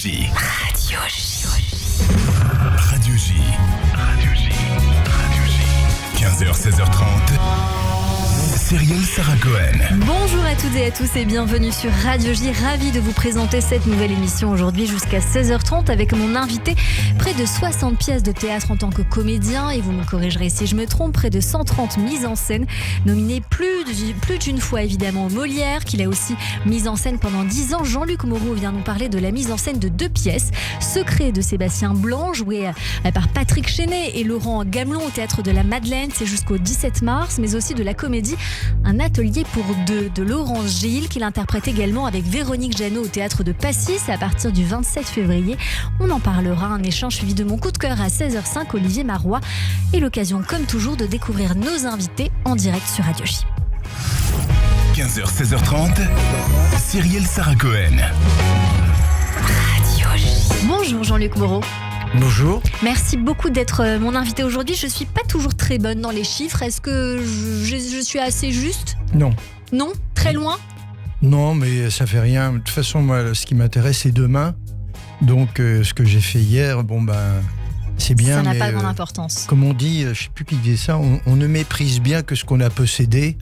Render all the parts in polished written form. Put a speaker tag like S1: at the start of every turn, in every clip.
S1: J.
S2: Radio J.
S1: Radio J. Radio J. Radio J. 15h, 16h30. Cyrielle Sarah Cohen.
S2: Bonjour à toutes et à tous et bienvenue sur Radio J. Ravi de vous présenter cette nouvelle émission aujourd'hui jusqu'à 16h30 avec mon invité. Près de 60 pièces de théâtre en tant que comédien et vous me corrigerez si je me trompe, près de 130 mises en scène, nominé plus d'une fois évidemment au Molière, qu'il a aussi mise en scène pendant 10 ans. Jean-Luc Moreau vient nous parler de la mise en scène de 2 pièces. Secret de Sébastien Blanc, joué par Patrick Chenet et Laurent Gamelon au Théâtre de la Madeleine, c'est jusqu'au 17 mars, mais aussi de la comédie Un atelier pour deux de Laurence Gilles, qu'il interprète également avec Véronique Jeannot au Théâtre de Passy. C'est à partir du 27 février. On en parlera, un échange suivi de mon coup de cœur à 16h05, Olivier Marois, et l'occasion comme toujours de découvrir nos invités en direct sur Radio J.
S1: 15h, 16h30. Cyrielle Sarah Cohen.
S2: Radio J. Bonjour Jean-Luc Moreau.
S3: Bonjour.
S2: Merci beaucoup d'être mon invité aujourd'hui. Je ne suis pas toujours très bonne dans les chiffres. Est-ce que je suis assez juste ?
S3: Non.
S2: Non ? Très loin ?
S3: Non, mais ça fait rien. De toute façon, moi, ce qui m'intéresse, c'est demain. Donc, ce que j'ai fait hier, c'est bien.
S2: Ça n'a
S3: mais,
S2: pas grande importance.
S3: Comme on dit, je ne sais plus qui disait ça, on ne méprise bien que ce qu'on a possédé.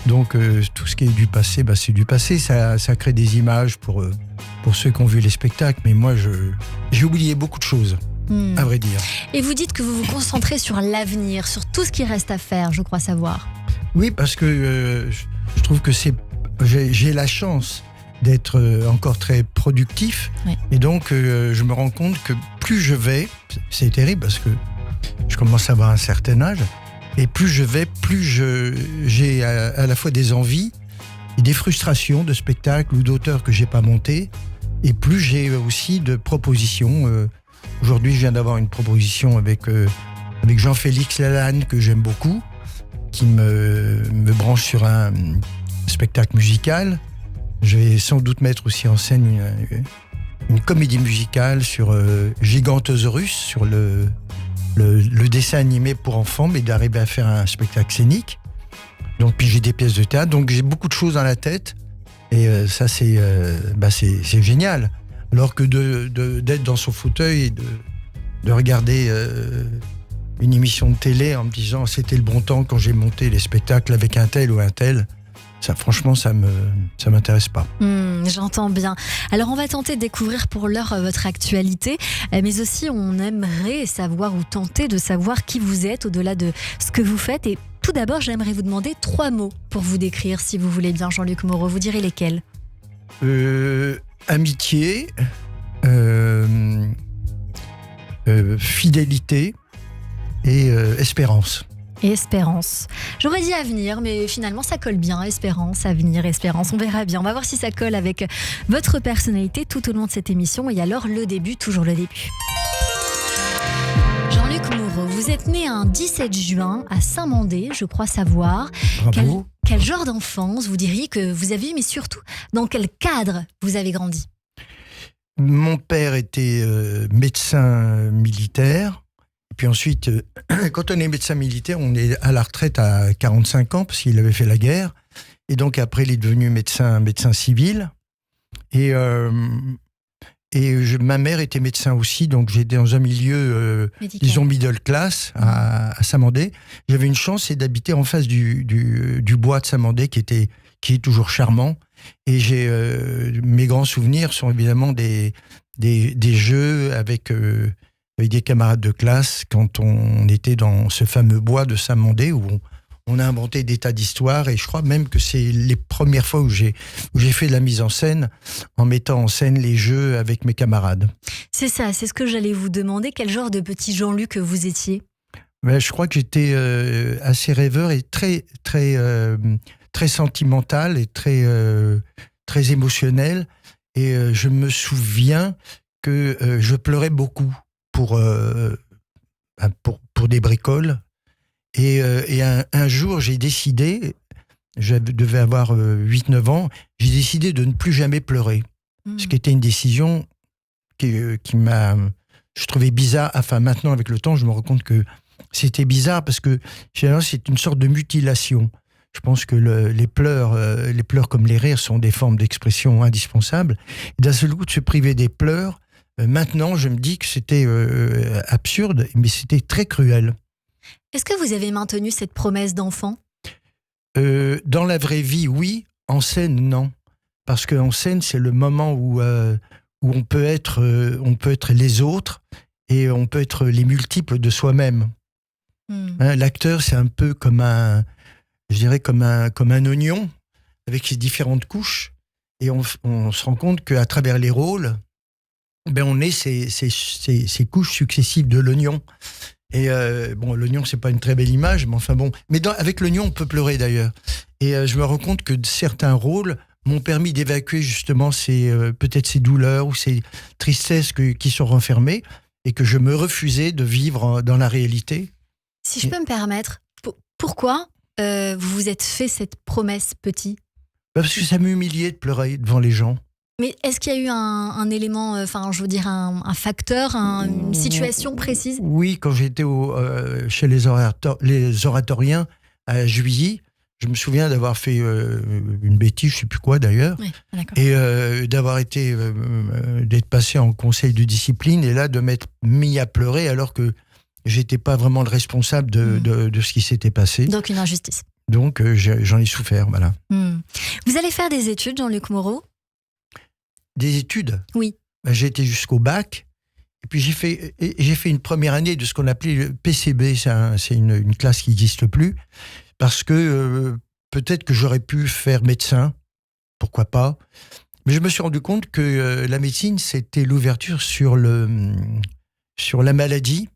S3: Donc, tout ce qui est du passé, c'est du passé. Ça crée des images pour ceux qui ont vu les spectacles. Mais moi, j'ai oublié beaucoup de choses. À vrai dire.
S2: Et vous dites que vous vous concentrez sur l'avenir, sur tout ce qui reste à faire, je crois savoir.
S3: Oui, parce que je trouve que j'ai la chance d'être encore très productif.
S2: Oui.
S3: Et donc, je me rends compte que plus je vais, c'est terrible parce que je commence à avoir un certain âge, et plus je vais, plus j'ai à la fois des envies et des frustrations de spectacles ou d'auteurs que j'ai pas montés, et plus j'ai aussi de propositions. Aujourd'hui, je viens d'avoir une proposition avec Jean-Félix Lalanne, que j'aime beaucoup, qui me branche sur un spectacle musical. Je vais sans doute mettre aussi en scène une comédie musicale sur Gigantosaurus, sur le dessin animé pour enfants, mais d'arriver à faire un spectacle scénique. Donc, puis j'ai des pièces de théâtre, donc j'ai beaucoup de choses dans la tête, et ça c'est génial. Alors que d'être dans son fauteuil et de regarder une émission de télé en me disant c'était le bon temps quand j'ai monté les spectacles avec un tel ou un tel, ça franchement ça m'intéresse pas.
S2: J'entends bien. Alors on va tenter de découvrir pour l'heure votre actualité, mais aussi on aimerait savoir ou tenter de savoir qui vous êtes au-delà de ce que vous faites. Et tout d'abord j'aimerais vous demander 3 mots pour vous décrire, si vous voulez bien, Jean-Luc Moreau. Vous direz lesquels ?
S3: Amitié, fidélité et espérance.
S2: Et espérance. J'aurais dit avenir, mais finalement ça colle bien. Espérance, avenir, espérance. On verra bien. On va voir si ça colle avec votre personnalité tout au long de cette émission. Et alors le début, toujours le début. Jean-Luc Moreau, vous êtes né un 17 juin à Saint-Mandé, je crois savoir.
S3: Bravo.
S2: Quel genre d'enfance vous diriez que vous avez eu, mais surtout, dans quel cadre vous avez grandi ?
S3: Mon père était médecin militaire. Et puis ensuite, quand on est médecin militaire, on est à la retraite à 45 ans parce qu'il avait fait la guerre. Et donc après, il est devenu médecin civil. Et ma mère était médecin aussi, donc j'étais dans un milieu, disons, middle class à Saint-Mandé. J'avais une chance, c'est d'habiter en face du bois de Saint-Mandé, qui est toujours charmant. Et mes grands souvenirs sont évidemment des jeux avec des camarades de classe quand on était dans ce fameux bois de Saint-Mandé où on a inventé des tas d'histoires, et je crois même que c'est les premières fois où j'ai fait de la mise en scène en mettant en scène les jeux avec mes camarades.
S2: C'est ça, c'est ce que j'allais vous demander. Quel genre de petit Jean-Luc vous étiez ?
S3: Je crois que j'étais assez rêveur et très, très, très sentimental et très, très émotionnel. Et je me souviens que je pleurais beaucoup pour des bricoles. Et un jour, j'ai décidé, je devais avoir 8-9 ans, j'ai décidé de ne plus jamais pleurer. Ce qui était une décision qui m'a... Je trouvais bizarre. Enfin, maintenant, avec le temps, je me rends compte que c'était bizarre parce que finalement, c'est une sorte de mutilation. Je pense que les pleurs comme les rires sont des formes d'expression indispensables. Et d'un seul coup, de se priver des pleurs, Maintenant, je me dis que c'était absurde, mais c'était très cruel.
S2: Est-ce que vous avez maintenu cette promesse d'enfant ?
S3: Dans la vraie vie, oui. En scène, non. Parce qu'en scène, c'est le moment où on peut être les autres et on peut être les multiples de soi-même. Hein, l'acteur, c'est un peu comme un oignon avec ses différentes couches. Et on se rend compte qu'à travers les rôles, on est ces couches successives de l'oignon. Et l'oignon, c'est pas une très belle image, mais enfin bon. Mais avec l'oignon, on peut pleurer d'ailleurs. Et je me rends compte que certains rôles m'ont permis d'évacuer justement peut-être ces douleurs ou ces tristesses qui sont renfermées et que je me refusais de vivre dans la réalité.
S2: Si je peux me permettre, pourquoi vous vous êtes fait cette promesse petit ?
S3: Parce que ça m'humiliait de pleurer devant les gens.
S2: Mais est-ce qu'il y a eu un élément, un facteur, une situation précise ?
S3: Oui, quand j'étais chez les oratoriens à Juilly, je me souviens d'avoir fait une bêtise, je ne sais plus quoi d'ailleurs,
S2: Oui, d'accord.
S3: et d'être passé en conseil de discipline et là de m'être mis à pleurer alors que j'étais pas vraiment le responsable de ce qui s'était passé.
S2: Donc une injustice.
S3: Donc j'en ai souffert, voilà.
S2: Vous allez faire des études, Jean-Luc Moreau ?
S3: Des études ?
S2: Oui.
S3: J'ai été jusqu'au bac. Et puis j'ai fait une première année de ce qu'on appelait le PCB. C'est une classe qui n'existe plus. Parce que peut-être que j'aurais pu faire médecin. Pourquoi pas ? Mais je me suis rendu compte que la médecine, c'était l'ouverture sur la maladie.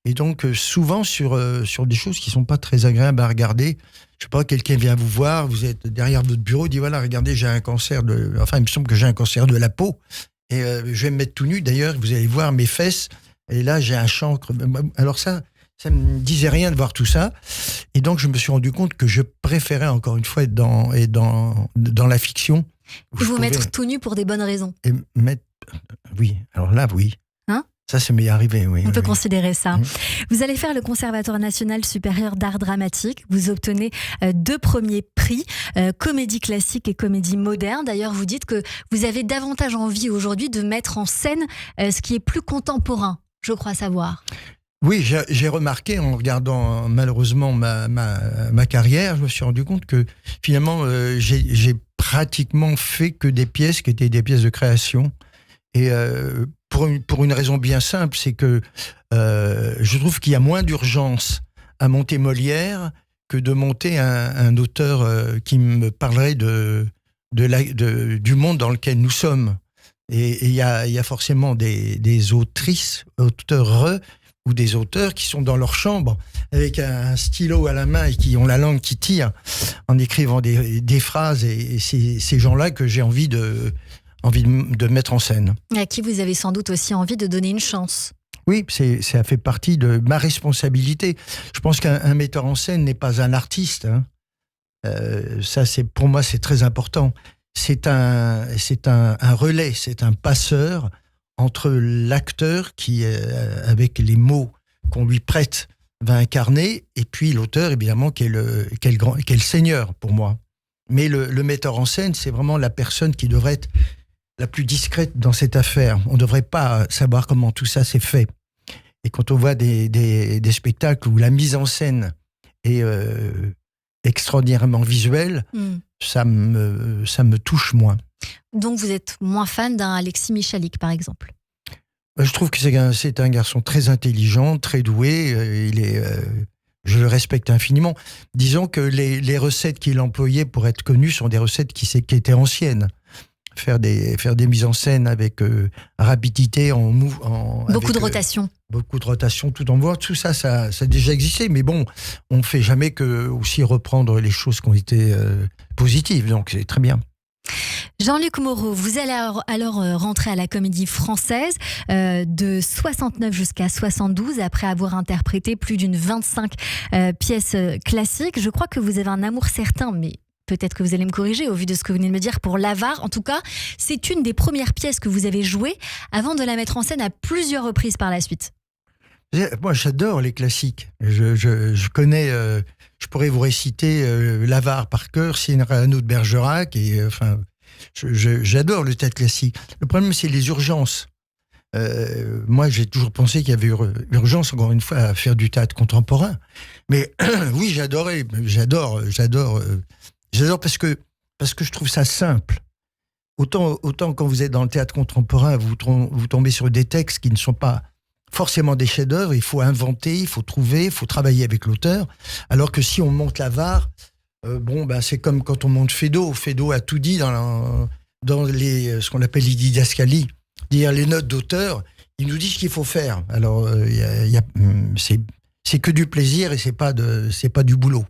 S3: Et donc souvent sur des choses qui ne sont pas très agréables à regarder. Je sais pas, quelqu'un vient vous voir, vous êtes derrière votre bureau, dit voilà, regardez, j'ai un cancer il me semble que j'ai un cancer de la peau. Et je vais me mettre tout nu, d'ailleurs, vous allez voir mes fesses, et là, j'ai un chancre. Alors ça me disait rien de voir tout ça. Et donc, je me suis rendu compte que je préférais, encore une fois, être dans la fiction.
S2: Et vous mettre tout nu pour des bonnes raisons.
S3: Oui, alors là, oui. Ça m'est arrivé, oui.
S2: On peut considérer ça. Vous allez faire le Conservatoire national supérieur d'art dramatique. Vous obtenez 2 premiers prix, comédie classique et comédie moderne. D'ailleurs, vous dites que vous avez davantage envie aujourd'hui de mettre en scène ce qui est plus contemporain, je crois savoir.
S3: Oui, j'ai remarqué en regardant malheureusement ma carrière, je me suis rendu compte que finalement, j'ai pratiquement fait que des pièces qui étaient des pièces de création. Et pour une raison bien simple, c'est que je trouve qu'il y a moins d'urgence à monter Molière que de monter un auteur qui me parlerait du monde dans lequel nous sommes. Et il y a forcément des autrices, auteurs ou des auteurs qui sont dans leur chambre avec un stylo à la main et qui ont la langue qui tire en écrivant des phrases. Et c'est ces gens-là que j'ai envie de mettre en scène.
S2: Et à qui vous avez sans doute aussi envie de donner une chance.
S3: Oui, ça fait partie de ma responsabilité. Je pense qu'un metteur en scène n'est pas un artiste. Ça, pour moi, c'est très important. C'est un relais, c'est un passeur entre l'acteur qui, avec les mots qu'on lui prête, va incarner, et puis l'auteur, évidemment, qui est le seigneur pour moi. Mais le metteur en scène, c'est vraiment la personne qui devrait être la plus discrète dans cette affaire. On ne devrait pas savoir comment tout ça s'est fait. Et quand on voit des spectacles où la mise en scène est extraordinairement visuelle, ça me touche moins.
S2: Donc vous êtes moins fan d'un Alexis Michalik, par exemple ?
S3: Je trouve que c'est un garçon très intelligent, très doué. Je le respecte infiniment. Disons que les recettes qu'il employait pour être connu sont des recettes qui étaient anciennes. Faire des mises en scène avec rapidité,
S2: beaucoup de rotation.
S3: Beaucoup de rotation, tout en voix, tout ça a déjà existé. Mais bon, on ne fait jamais que aussi reprendre les choses qui ont été positives. Donc c'est très bien.
S2: Jean-Luc Moreau, vous allez alors rentrer à la Comédie Française de 69 jusqu'à 72, après avoir interprété plus d'une 25 pièces classiques. Je crois que vous avez un amour certain, mais peut-être que vous allez me corriger au vu de ce que vous venez de me dire pour l'Avare. En tout cas, c'est une des premières pièces que vous avez jouées avant de la mettre en scène à plusieurs reprises par la suite.
S3: Moi, j'adore les classiques. Je connais, je pourrais vous réciter l'Avare par cœur, Cyrano de Bergerac, et j'adore le théâtre classique. Le problème, c'est les urgences. moi, j'ai toujours pensé qu'il y avait urgence, encore une fois, à faire du théâtre contemporain. Mais oui, j'adore parce que je trouve ça simple. Autant quand vous êtes dans le théâtre contemporain, vous tombez sur des textes qui ne sont pas forcément des chefs-d'œuvre. Il faut inventer, il faut trouver, il faut travailler avec l'auteur. Alors que si on monte l'avare, c'est comme quand on monte Feydeau. Feydeau a tout dit dans ce qu'on appelle les didascalies, dire les notes d'auteur. Il nous dit ce qu'il faut faire. Alors, c'est que du plaisir et c'est pas du boulot.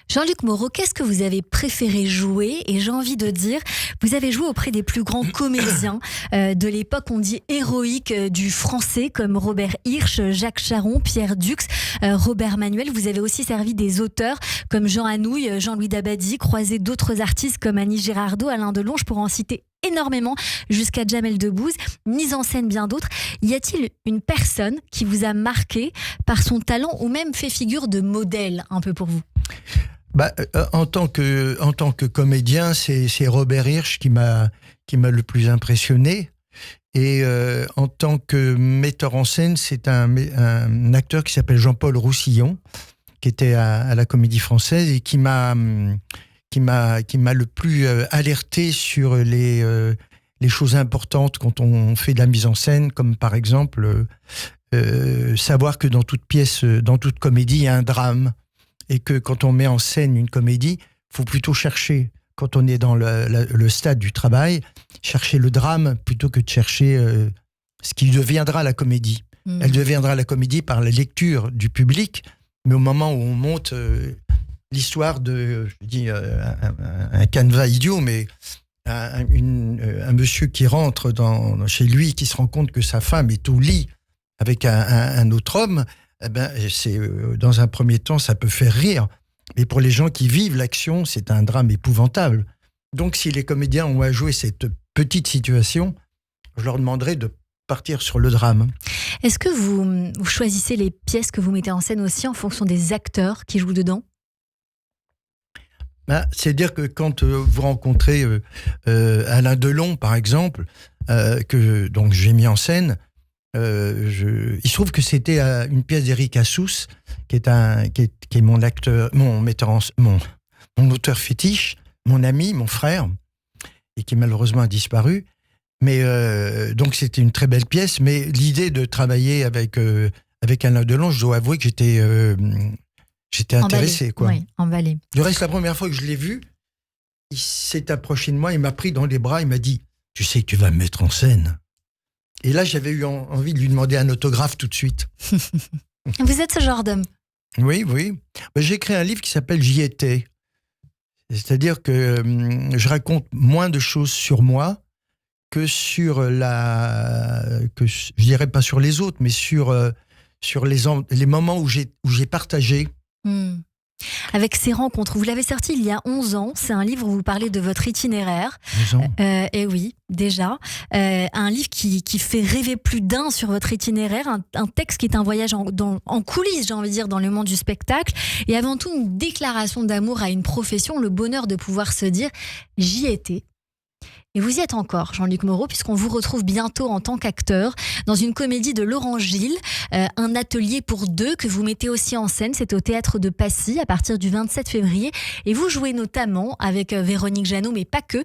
S2: Jean-Luc Moreau, qu'est-ce que vous avez préféré jouer ? Et j'ai envie de dire, vous avez joué auprès des plus grands comédiens de l'époque, on dit héroïque du français, comme Robert Hirsch, Jacques Charon, Pierre Dux, Robert Manuel. Vous avez aussi servi des auteurs comme Jean Anouilh, Jean-Louis Dabadi, croisé d'autres artistes comme Annie Girardot, Alain Delon, je pourrais en citer énormément, jusqu'à Jamel Debbouze, mise en scène bien d'autres. Y a-t-il une personne qui vous a marqué par son talent ou même fait figure de modèle un peu pour vous ?
S3: En tant que comédien, c'est Robert Hirsch qui m'a le plus impressionné. Et en tant que metteur en scène, c'est un acteur qui s'appelle Jean-Paul Roussillon, qui était à la Comédie Française et qui m'a le plus alerté sur les choses importantes quand on fait de la mise en scène, comme par exemple savoir que dans toute pièce, dans toute comédie, il y a un drame. Et que quand on met en scène une comédie, il faut plutôt chercher, quand on est dans le stade du travail, chercher le drame plutôt que de chercher ce qui deviendra la comédie. Elle deviendra la comédie par la lecture du public, mais au moment où on monte l'histoire de, je dis un canevas idiot, mais un monsieur qui rentre chez lui, qui se rend compte que sa femme est au lit avec un autre homme, dans un premier temps, ça peut faire rire. Mais pour les gens qui vivent l'action, c'est un drame épouvantable. Donc, si les comédiens ont à jouer cette petite situation, je leur demanderai de partir sur le drame.
S2: Est-ce que vous choisissez les pièces que vous mettez en scène aussi en fonction des acteurs qui jouent dedans ?
S3: C'est-à-dire que quand vous rencontrez Alain Delon, par exemple, que donc j'ai mis en scène, il se trouve que c'était une pièce d'Éric Assous, qui est mon acteur, mon auteur fétiche, mon ami, mon frère, et qui malheureusement a disparu. Mais donc c'était une très belle pièce. Mais l'idée de travailler avec Alain Delon, je dois avouer que j'étais intéressé, quoi.
S2: Oui, emballé.
S3: Du reste, la première fois que je l'ai vu, il s'est approché de moi, il m'a pris dans les bras, il m'a dit « Tu sais que tu vas me mettre en scène ». Et là, j'avais eu envie de lui demander un autographe tout de suite.
S2: Vous êtes ce genre d'homme ?
S3: Oui. J'ai écrit un livre qui s'appelle « J'y étais ». C'est-à-dire que je raconte moins de choses sur moi que sur que je dirais pas sur les autres, mais sur les moments où j'ai partagé.
S2: Avec ces rencontres, vous l'avez sorti il y a 11 ans, c'est un livre où vous parlez de votre itinéraire.
S3: 11 ans.
S2: Et oui, déjà. Un livre qui fait rêver plus d'un sur votre itinéraire, un texte qui est un voyage en coulisses, j'ai envie de dire, dans le monde du spectacle, et avant tout une déclaration d'amour à une profession, le bonheur de pouvoir se dire « j'y étais ». Et vous y êtes encore, Jean-Luc Moreau, puisqu'on vous retrouve bientôt en tant qu'acteur dans une comédie de Laurent Gilles, un atelier pour deux que vous mettez aussi en scène. C'est au Théâtre de Passy à partir du 27 février. Et vous jouez notamment avec Véronique Jeannot, mais pas que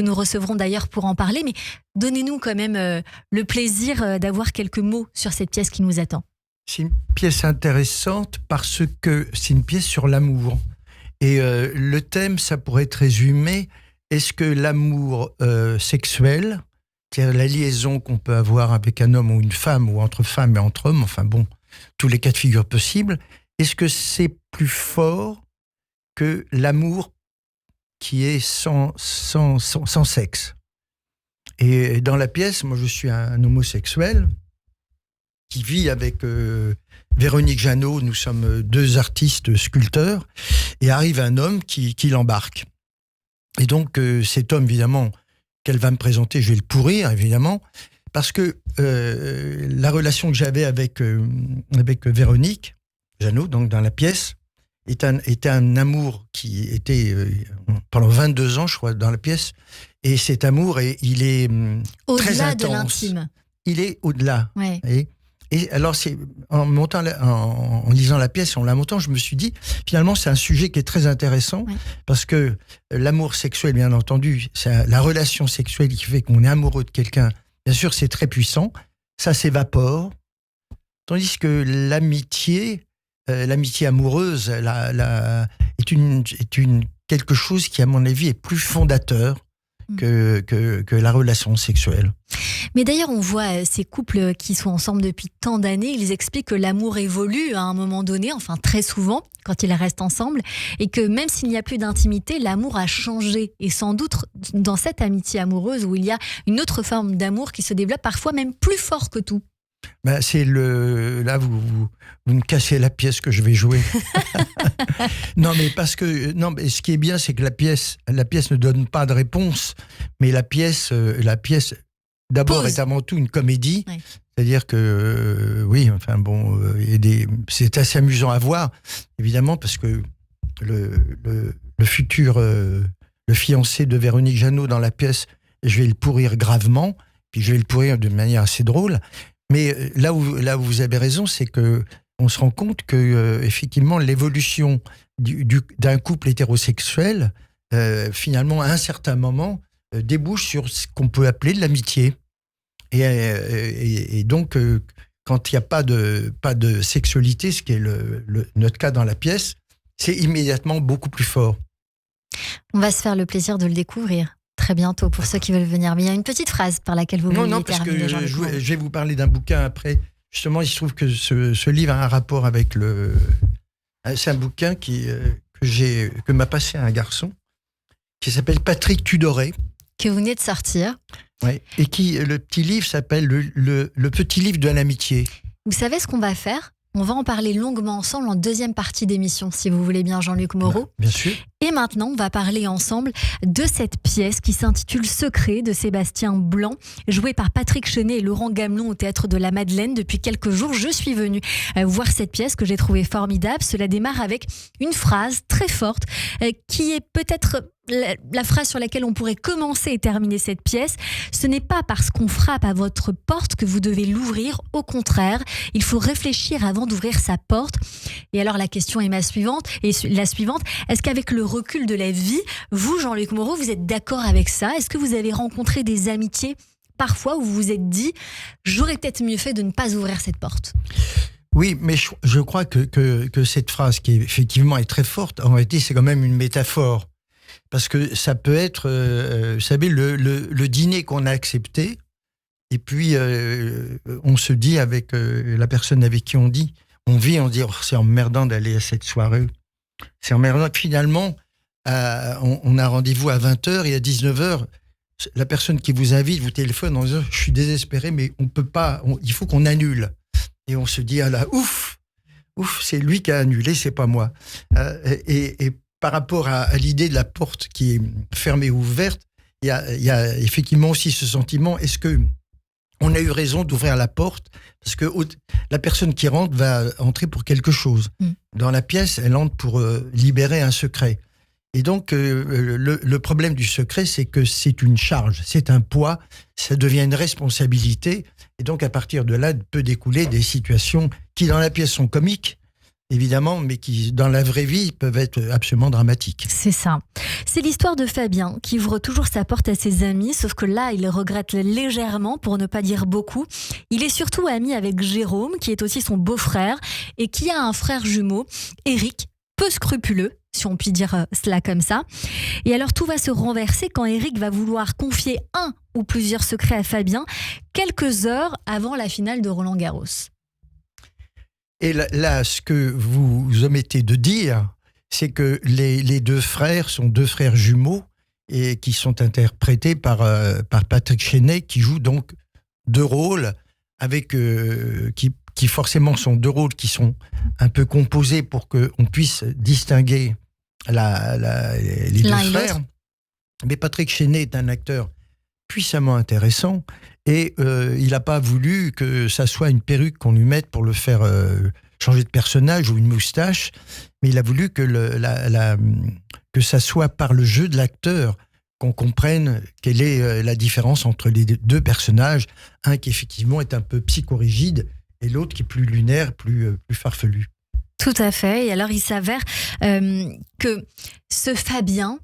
S2: nous recevrons d'ailleurs pour en parler. Mais donnez-nous quand même le plaisir d'avoir quelques mots sur cette pièce qui nous attend.
S3: C'est une pièce intéressante parce que c'est une pièce sur l'amour. Et le thème, ça pourrait être résumé... Est-ce que l'amour sexuel, c'est-à-dire la liaison qu'on peut avoir avec un homme ou une femme, ou entre femmes et entre hommes, enfin bon, tous les cas de figure possibles, est-ce que c'est plus fort que l'amour qui est sans sexe ? Et dans la pièce, moi je suis un homosexuel qui vit avec Véronique Jeannot, nous sommes deux artistes sculpteurs, et arrive un homme qui l'embarque. Et donc, cet homme, évidemment, qu'elle va me présenter, je vais le pourrir, évidemment, parce que la relation que j'avais avec Véronique Jeannot, donc dans la pièce, était un amour qui était pendant 22 ans, je crois, dans la pièce. Et cet amour, il est très intense.
S2: Au-delà de l'intime.
S3: il est au-delà.
S2: Ouais.
S3: Et alors, en lisant la pièce, en la montant, je me suis dit, finalement, c'est un sujet qui est très intéressant, parce que l'amour sexuel, bien entendu, c'est la relation sexuelle qui fait qu'on est amoureux de quelqu'un. Bien sûr, c'est très puissant. Ça s'évapore. Tandis que l'amitié amoureuse, est quelque chose qui, à mon avis, est plus fondateur que la relation sexuelle.
S2: Mais d'ailleurs, on voit ces couples qui sont ensemble depuis tant d'années, ils expliquent que l'amour évolue à un moment donné, enfin très souvent, quand ils restent ensemble, et que même s'il n'y a plus d'intimité, l'amour a changé. Et sans doute, dans cette amitié amoureuse où il y a une autre forme d'amour qui se développe, parfois même plus fort que tout.
S3: Ben, là, vous me cassez la pièce que je vais jouer. Non, mais ce qui est bien, c'est que la pièce ne donne pas de réponse, mais la pièce d'abord est avant tout une comédie. Oui. C'est-à-dire que, c'est assez amusant à voir, évidemment, parce que le futur, le fiancé de Véronique Jeannot dans la pièce, je vais le pourrir gravement, puis je vais le pourrir de manière assez drôle. Mais là où vous avez raison, c'est que on se rend compte que effectivement l'évolution d'un couple hétérosexuel, finalement à un certain moment, débouche sur ce qu'on peut appeler de l'amitié. Et donc, quand il n'y a pas de sexualité, ce qui est notre cas dans la pièce, c'est immédiatement beaucoup plus fort.
S2: On va se faire le plaisir de le découvrir très bientôt pour ceux qui veulent venir. Mais il y a une petite phrase par laquelle vous vouliez terminer.
S3: Non, parce que je vais vous parler d'un bouquin après. Justement, il se trouve que ce livre a un rapport avec c'est un bouquin que m'a passé un garçon qui s'appelle Patrick Tudoret.
S2: Que vous venez de sortir.
S3: Oui, et le petit livre s'appelle le petit livre de l'amitié.
S2: Vous savez ce qu'on va faire ? On va en parler longuement ensemble en deuxième partie d'émission, si vous voulez bien, Jean-Luc Moreau.
S3: Bien sûr.
S2: Et maintenant, on va parler ensemble de cette pièce qui s'intitule Secret de Sébastien Blanc, jouée par Patrick Chenet et Laurent Gamelon au Théâtre de la Madeleine. Depuis quelques jours, je suis venue voir cette pièce que j'ai trouvée formidable. Cela démarre avec une phrase très forte qui est peut-être la phrase sur laquelle on pourrait commencer et terminer cette pièce. Ce n'est pas parce qu'on frappe à votre porte que vous devez l'ouvrir. Au contraire, il faut réfléchir avant d'ouvrir sa porte. Et alors la question est la suivante. Est-ce qu'avec le recul de la vie, vous, Jean-Luc Moreau, vous êtes d'accord avec ça ? Est-ce que vous avez rencontré des amitiés parfois où vous vous êtes dit « j'aurais peut-être mieux fait de ne pas ouvrir cette porte » ?
S3: Oui, mais je crois que cette phrase, qui effectivement est très forte, en réalité, c'est quand même une métaphore. Parce que ça peut être, vous savez, le dîner qu'on a accepté, et puis on se dit avec la personne avec qui on dit, on dit oh, c'est emmerdant d'aller à cette soirée. C'est emmerdant. Finalement, on a rendez-vous à 20h et à 19h, la personne qui vous invite vous téléphone en disant je suis désespéré, mais on peut pas, il faut qu'on annule. Et on se dit ah là, ouf, c'est lui qui a annulé, c'est pas moi. Et par rapport à l'idée de la porte qui est fermée ou ouverte, il y a effectivement aussi ce sentiment, est-ce que on a eu raison d'ouvrir la porte ? Parce que la personne qui rentre va entrer pour quelque chose. Dans la pièce, elle entre pour libérer un secret. Et donc, le problème du secret, c'est que c'est une charge, c'est un poids, ça devient une responsabilité. Et donc, à partir de là, peut découler des situations qui, dans la pièce, sont comiques, évidemment, mais qui, dans la vraie vie, peuvent être absolument dramatiques.
S2: C'est ça. C'est l'histoire de Fabien, qui ouvre toujours sa porte à ses amis, sauf que là, il regrette légèrement, pour ne pas dire beaucoup. Il est surtout ami avec Jérôme, qui est aussi son beau-frère, et qui a un frère jumeau, Éric, peu scrupuleux, si on peut dire cela comme ça. Et alors, tout va se renverser quand Éric va vouloir confier un ou plusieurs secrets à Fabien, quelques heures avant la finale de Roland-Garros.
S3: Et là, ce que vous omettez de dire, c'est que les deux frères sont deux frères jumeaux et qui sont interprétés par Patrick Chenet, qui joue donc deux rôles avec qui forcément sont deux rôles qui sont un peu composés pour qu'on puisse distinguer les deux frères. Mais Patrick Chenet est un acteur puissamment intéressant et il n'a pas voulu que ça soit une perruque qu'on lui mette pour le faire changer de personnage ou une moustache, mais il a voulu que ça soit par le jeu de l'acteur qu'on comprenne quelle est la différence entre les deux personnages. Un qui effectivement est un peu psychorigide et l'autre qui est plus lunaire, plus farfelu.
S2: Tout à fait. Et alors, il s'avère que ce Fabien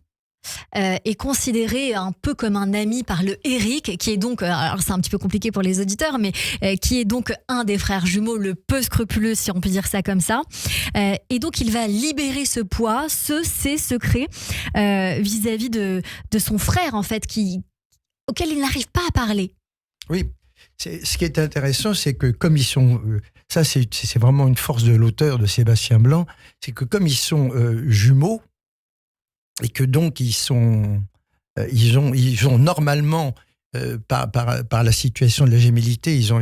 S2: est considéré un peu comme un ami par le Eric, qui est donc, alors c'est un petit peu compliqué pour les auditeurs, mais qui est donc un des frères jumeaux le peu scrupuleux, si on peut dire ça comme ça. Et donc, il va libérer ce poids, ses secrets vis-à-vis de son frère, en fait, auquel il n'arrive pas à parler.
S3: Oui. Ce qui est intéressant, c'est que comme ils sont... ça, c'est vraiment une force de l'auteur, de Sébastien Blanc, c'est que comme ils sont jumeaux, et que donc ils ont normalement, par la situation de la gémellité, ils ont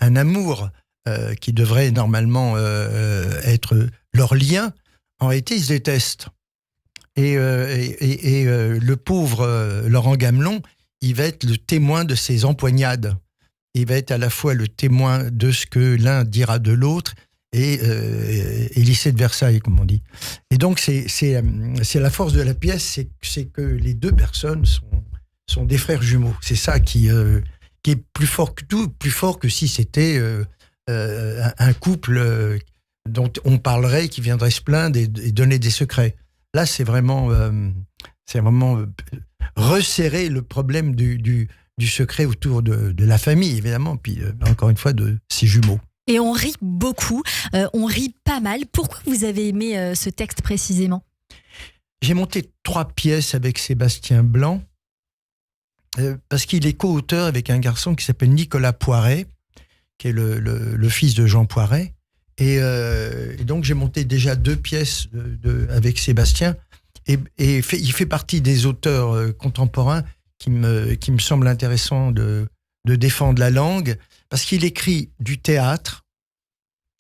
S3: un amour qui devrait normalement être leur lien. En réalité, ils se détestent. Et le pauvre Laurent Gamelon, il va être le témoin de ces empoignades. Il va être à la fois le témoin de ce que l'un dira de l'autre et lycée de Versailles, comme on dit. Et donc, c'est la force de la pièce, c'est que les deux personnes sont des frères jumeaux. C'est ça qui est plus fort que tout, plus fort que si c'était un couple dont on parlerait, qui viendrait se plaindre et donner des secrets. Là, c'est vraiment resserrer le problème du secret autour de la famille, évidemment, puis encore une fois, de ses jumeaux.
S2: Et on rit beaucoup, on rit pas mal. Pourquoi vous avez aimé ce texte précisément ?
S3: J'ai monté 3 pièces avec Sébastien Blanc, parce qu'il est co-auteur avec un garçon qui s'appelle Nicolas Poiret, qui est le fils de Jean Poiret. Et donc j'ai monté déjà 2 pièces avec Sébastien. Et il fait partie des auteurs contemporains qui me semble intéressant de défendre la langue, parce qu'il écrit du théâtre.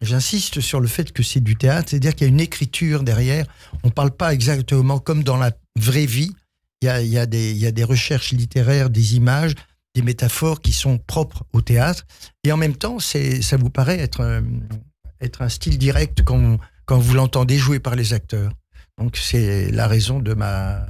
S3: J'insiste sur le fait que c'est du théâtre, c'est-à-dire qu'il y a une écriture derrière. On ne parle pas exactement comme dans la vraie vie. Il y a des recherches littéraires, des images, des métaphores qui sont propres au théâtre. Et en même temps, ça vous paraît être un style direct quand vous l'entendez jouer par les acteurs. Donc c'est la raison de ma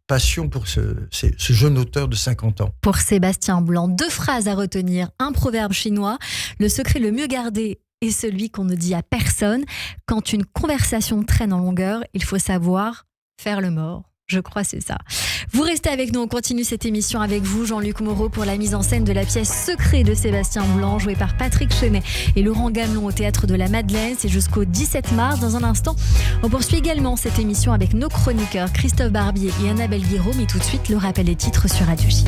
S3: passion pour ce jeune auteur de 50 ans.
S2: Pour Sébastien Blanc, 2 phrases à retenir. Un proverbe chinois: le secret le mieux gardé est celui qu'on ne dit à personne. Quand une conversation traîne en longueur, il faut savoir faire le mort. Je crois que c'est ça. Vous restez avec nous, on continue cette émission avec vous, Jean-Luc Moreau, pour la mise en scène de la pièce Secret de Sébastien Blanc, jouée par Patrick Chenet et Laurent Gamelon au Théâtre de la Madeleine. C'est jusqu'au 17 mars. Dans un instant, on poursuit également cette émission avec nos chroniqueurs Christophe Barbier et Annabelle Guiraud. Mais tout de suite, le rappel des titres sur Radio J.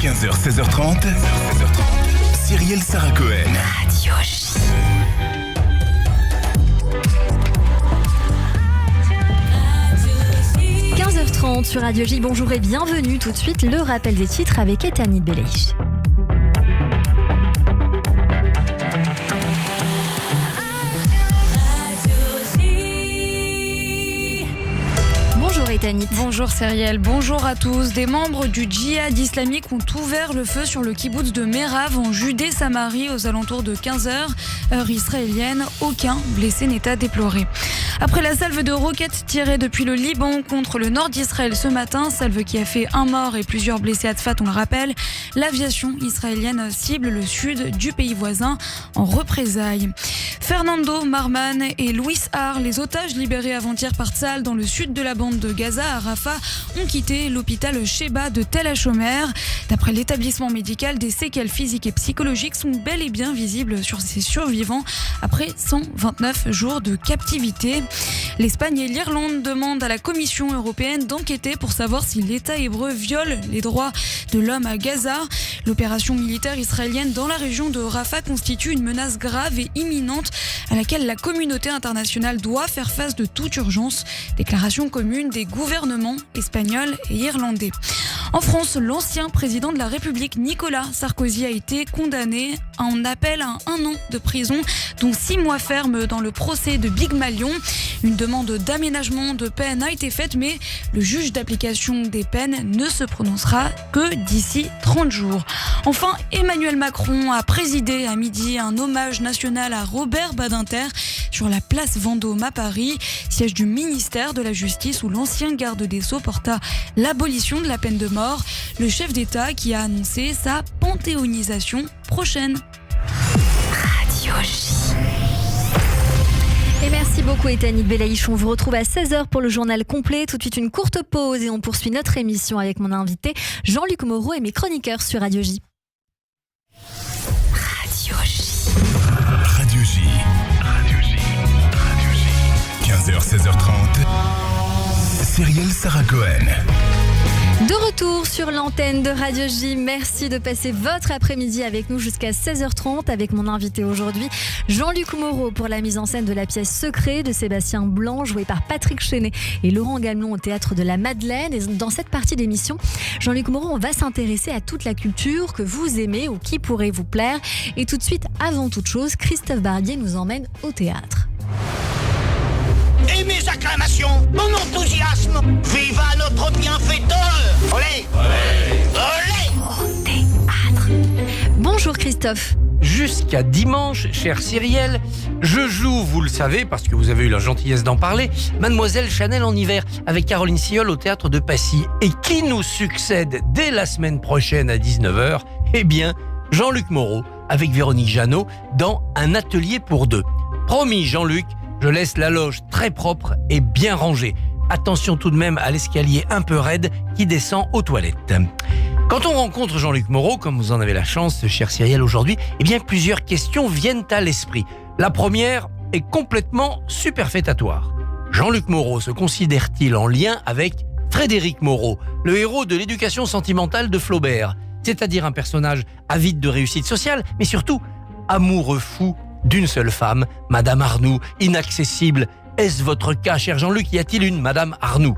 S1: h 16h30, Cyrielle Sarah Cohen.
S2: Radio J. – 15h30 sur Radio J. Bonjour et bienvenue. Tout de suite, le rappel des titres avec Etani Beleïch.
S4: Bonjour Cyrielle, bonjour à tous. Des membres du djihad islamique ont ouvert le feu sur le kibboutz de Merav en Judée-Samarie aux alentours de 15h, heure israélienne. Aucun blessé n'est à déplorer. Après la salve de roquettes tirées depuis le Liban contre le nord d'Israël ce matin, salve qui a fait 1 mort et plusieurs blessés à Tzfat, on le rappelle, l'aviation israélienne cible le sud du pays voisin en représailles. Fernando Marman et Louis Har, les otages libérés avant-hier par Tsahal dans le sud de la bande de Gaza à Rafah, ont quitté l'hôpital Sheba de Tel HaShomer. D'après l'établissement médical, des séquelles physiques et psychologiques sont bel et bien visibles sur ces survivants après 129 jours de captivité. L'Espagne et l'Irlande demandent à la Commission européenne d'enquêter pour savoir si l'État hébreu viole les droits de l'homme à Gaza. L'opération militaire israélienne dans la région de Rafah constitue une menace grave et imminente à laquelle la communauté internationale doit faire face de toute urgence. Déclaration commune des gouvernements espagnols et irlandais. En France, l'ancien président de la République Nicolas Sarkozy a été condamné en appel à 1 an de prison, dont 6 mois ferme dans le procès de Big Malion. Une demande d'aménagement de peine a été faite, mais le juge d'application des peines ne se prononcera que d'ici 30 jours. Enfin, Emmanuel Macron a présidé à midi un hommage national à Robert Badinter sur la place Vendôme à Paris, siège du ministère de la Justice où l'ancien garde des Sceaux porta l'abolition de la peine de mort. Le chef d'État qui a annoncé sa panthéonisation prochaine.
S2: Radio J. Et merci beaucoup Ethanit Belaïch. On vous retrouve à 16h pour le journal complet. Tout de suite une courte pause et on poursuit notre émission avec mon invité Jean-Luc Moreau et mes chroniqueurs sur Radio J. Radio J.
S1: Radio J. Radio J. Radio J. 15h, 16h30. Cyrielle Sarah Cohen.
S2: De retour sur l'antenne de Radio J. Merci de passer votre après-midi avec nous jusqu'à 16h30 avec mon invité aujourd'hui, Jean-Luc Moreau, pour la mise en scène de la pièce Secret de Sébastien Blanc, jouée par Patrick Chenet et Laurent Gamelon au Théâtre de la Madeleine. Et dans cette partie d'émission, Jean-Luc Moreau, on va s'intéresser à toute la culture que vous aimez ou qui pourrait vous plaire. Et tout de suite, avant toute chose, Christophe Barbier nous emmène au théâtre.
S5: Et mes acclamations, mon enthousiasme, viva notre bienfaiteur. Olé, olé,
S2: Au théâtre. Bonjour Christophe.
S6: Jusqu'à dimanche, chère Cyrielle, je joue, vous le savez, parce que vous avez eu la gentillesse d'en parler, Mademoiselle Chanel en hiver, avec Caroline Siol au Théâtre de Passy. Et qui nous succède dès la semaine prochaine à 19h ? Eh bien, Jean-Luc Moreau, avec Véronique Jeannot, dans Un atelier pour deux. Promis, Jean-Luc, je laisse la loge très propre et bien rangée. Attention tout de même à l'escalier un peu raide qui descend aux toilettes. Quand on rencontre Jean-Luc Moreau, comme vous en avez la chance, chère Cyrielle, aujourd'hui, eh bien plusieurs questions viennent à l'esprit. La première est complètement superfétatoire. Jean-Luc Moreau se considère-t-il en lien avec Frédéric Moreau, le héros de l'éducation sentimentale de Flaubert, c'est-à-dire un personnage avide de réussite sociale, mais surtout amoureux fou d'une seule femme, Madame Arnoux, inaccessible. Est-ce votre cas, cher Jean-Luc ? Y a-t-il une Madame Arnoux ?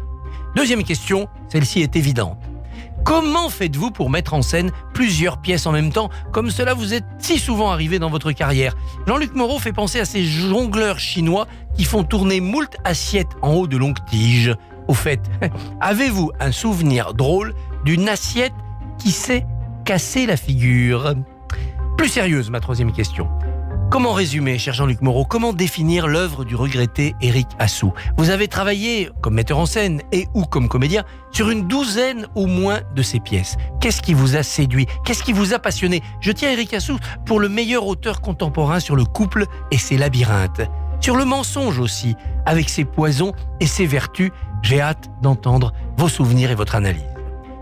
S6: Deuxième question, celle-ci est évidente. Comment faites-vous pour mettre en scène plusieurs pièces en même temps, comme cela vous est si souvent arrivé dans votre carrière ? Jean-Luc Moreau fait penser à ces jongleurs chinois qui font tourner moult assiettes en haut de longues tiges. Au fait, avez-vous un souvenir drôle d'une assiette qui s'est cassé la figure ? Plus sérieuse, ma troisième question. Comment résumer, cher Jean-Luc Moreau, comment définir l'œuvre du regretté Éric Assou ? Vous avez travaillé comme metteur en scène et ou comme comédien sur une douzaine au moins de ses pièces. Qu'est-ce qui vous a séduit ? Qu'est-ce qui vous a passionné ? Je tiens Éric Assou pour le meilleur auteur contemporain sur le couple et ses labyrinthes. Sur le mensonge aussi, avec ses poisons et ses vertus. J'ai hâte d'entendre vos souvenirs et votre analyse.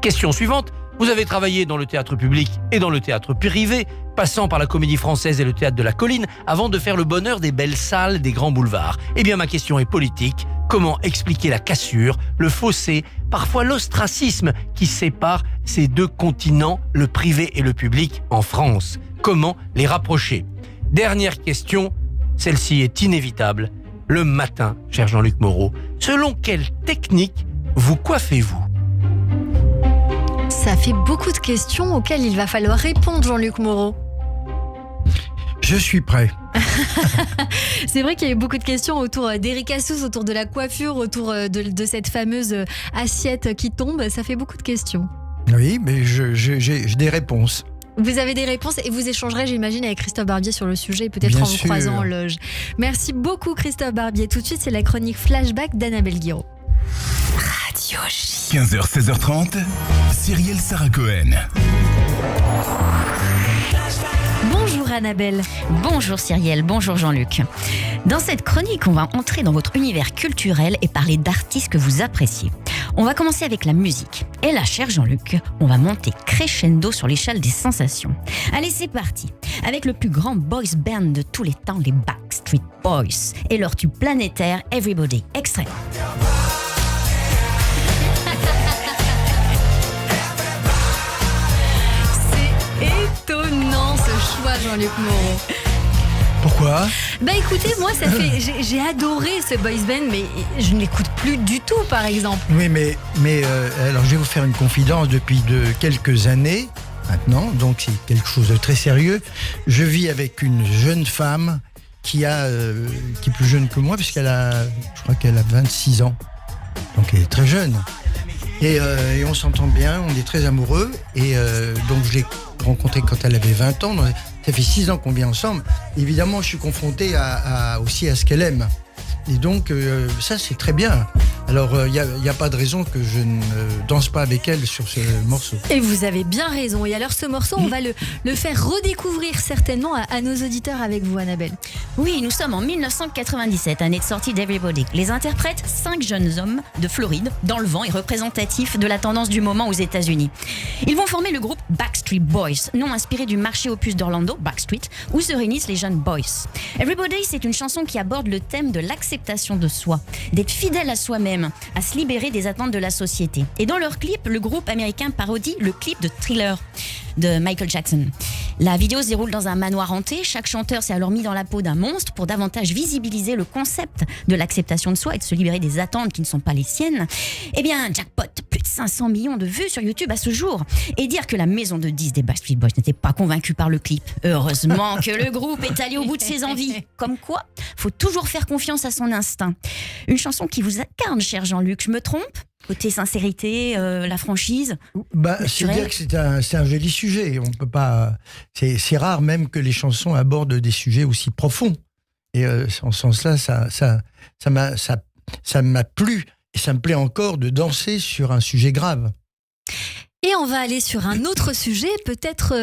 S6: Question suivante. Vous avez travaillé dans le théâtre public et dans le théâtre privé, passant par la Comédie Française et le Théâtre de la Colline, avant de faire le bonheur des belles salles des grands boulevards. Eh bien, ma question est politique. Comment expliquer la cassure, le fossé, parfois l'ostracisme qui sépare ces deux continents, le privé et le public, en France ? Comment les rapprocher ? Dernière question, celle-ci est inévitable. Le matin, cher Jean-Luc Moreau, selon quelle technique vous coiffez-vous ?
S2: Ça fait beaucoup de questions auxquelles il va falloir répondre, Jean-Luc Moreau.
S3: Je suis prêt.
S2: C'est vrai qu'il y a eu beaucoup de questions autour d'Éric Assou, autour de la coiffure, autour de cette fameuse assiette qui tombe. Ça fait beaucoup de questions.
S3: Oui, mais j'ai des réponses.
S2: Vous avez des réponses et vous échangerez, j'imagine, avec Christophe Barbier sur le sujet, peut-être
S3: Bien
S2: en vous
S3: sûr.
S2: croisant en loge. Merci beaucoup, Christophe Barbier. Tout de suite, c'est la chronique Flashback d'Annabelle Guiraud. Radio J.
S1: 15h, 16h30. Cyrielle Sarah Cohen.
S2: Bonjour Annabelle.
S7: Bonjour Cyrielle, bonjour Jean-Luc. Dans cette chronique, on va entrer dans votre univers culturel et parler d'artistes que vous appréciez. On va commencer avec la musique. Et là, cher Jean-Luc, on va monter crescendo sur l'échelle des sensations. Allez, c'est parti. Avec le plus grand boys band de tous les temps, les Backstreet Boys, et leur tube planétaire Everybody. Extrait.
S2: C'est étonnant ce choix, Jean-Luc Moreau.
S3: Pourquoi ?
S2: Bah écoutez, moi j'ai adoré ce boys band, mais je ne l'écoute plus du tout, par exemple.
S3: Oui, mais alors je vais vous faire une confidence depuis quelques années maintenant, donc c'est quelque chose de très sérieux. Je vis avec une jeune femme qui est plus jeune que moi, puisqu'elle je crois qu'elle a 26 ans, donc elle est très jeune. Et on s'entend bien, on est très amoureux, et donc je l'ai rencontrée quand elle avait 20 ans. Donc, ça fait 6 ans qu'on vit ensemble. Évidemment, je suis confronté aussi à ce qu'elle aime. Et donc, ça, c'est très bien. Alors, il n'y a pas de raison que je ne danse pas avec elle sur ce morceau.
S2: Et vous avez bien raison. Et alors, ce morceau, on va le faire redécouvrir certainement à nos auditeurs avec vous, Annabelle.
S7: Oui, nous sommes en 1997, année de sortie d'Everybody. Les interprètes, 5 jeunes hommes de Floride, dans le vent et représentatifs de la tendance du moment aux États-Unis. Ils vont former le groupe Backstreet Boys, nom inspiré du marché aux puces d'Orlando, Backstreet, où se réunissent les jeunes boys. Everybody, c'est une chanson qui aborde le thème de l'acceptation de soi, d'être fidèle à soi-même, à se libérer des attentes de la société. Et dans leur clip, le groupe américain parodie le clip de Thriller de Michael Jackson. La vidéo se déroule dans un manoir hanté. Chaque chanteur s'est alors mis dans la peau d'un monstre pour davantage visibiliser le concept de l'acceptation de soi et de se libérer des attentes qui ne sont pas les siennes. Eh bien, jackpot, plus de 500 millions de vues sur YouTube à ce jour. Et dire que la maison de 10 des Backstreet Boys n'était pas convaincue par le clip. Heureusement que le groupe est allé au bout de ses envies. Comme quoi, faut toujours faire confiance à son instinct. Une chanson qui vous incarne, cher Jean-Luc, je me trompe ? Côté sincérité, la franchise.
S3: C'est-à-dire que c'est un joli sujet. On peut pas. C'est rare même que les chansons abordent des sujets aussi profonds. Et en ce sens-là, ça m'a plu et ça me plaît encore de danser sur un sujet grave.
S2: Et on va aller sur un autre sujet, peut-être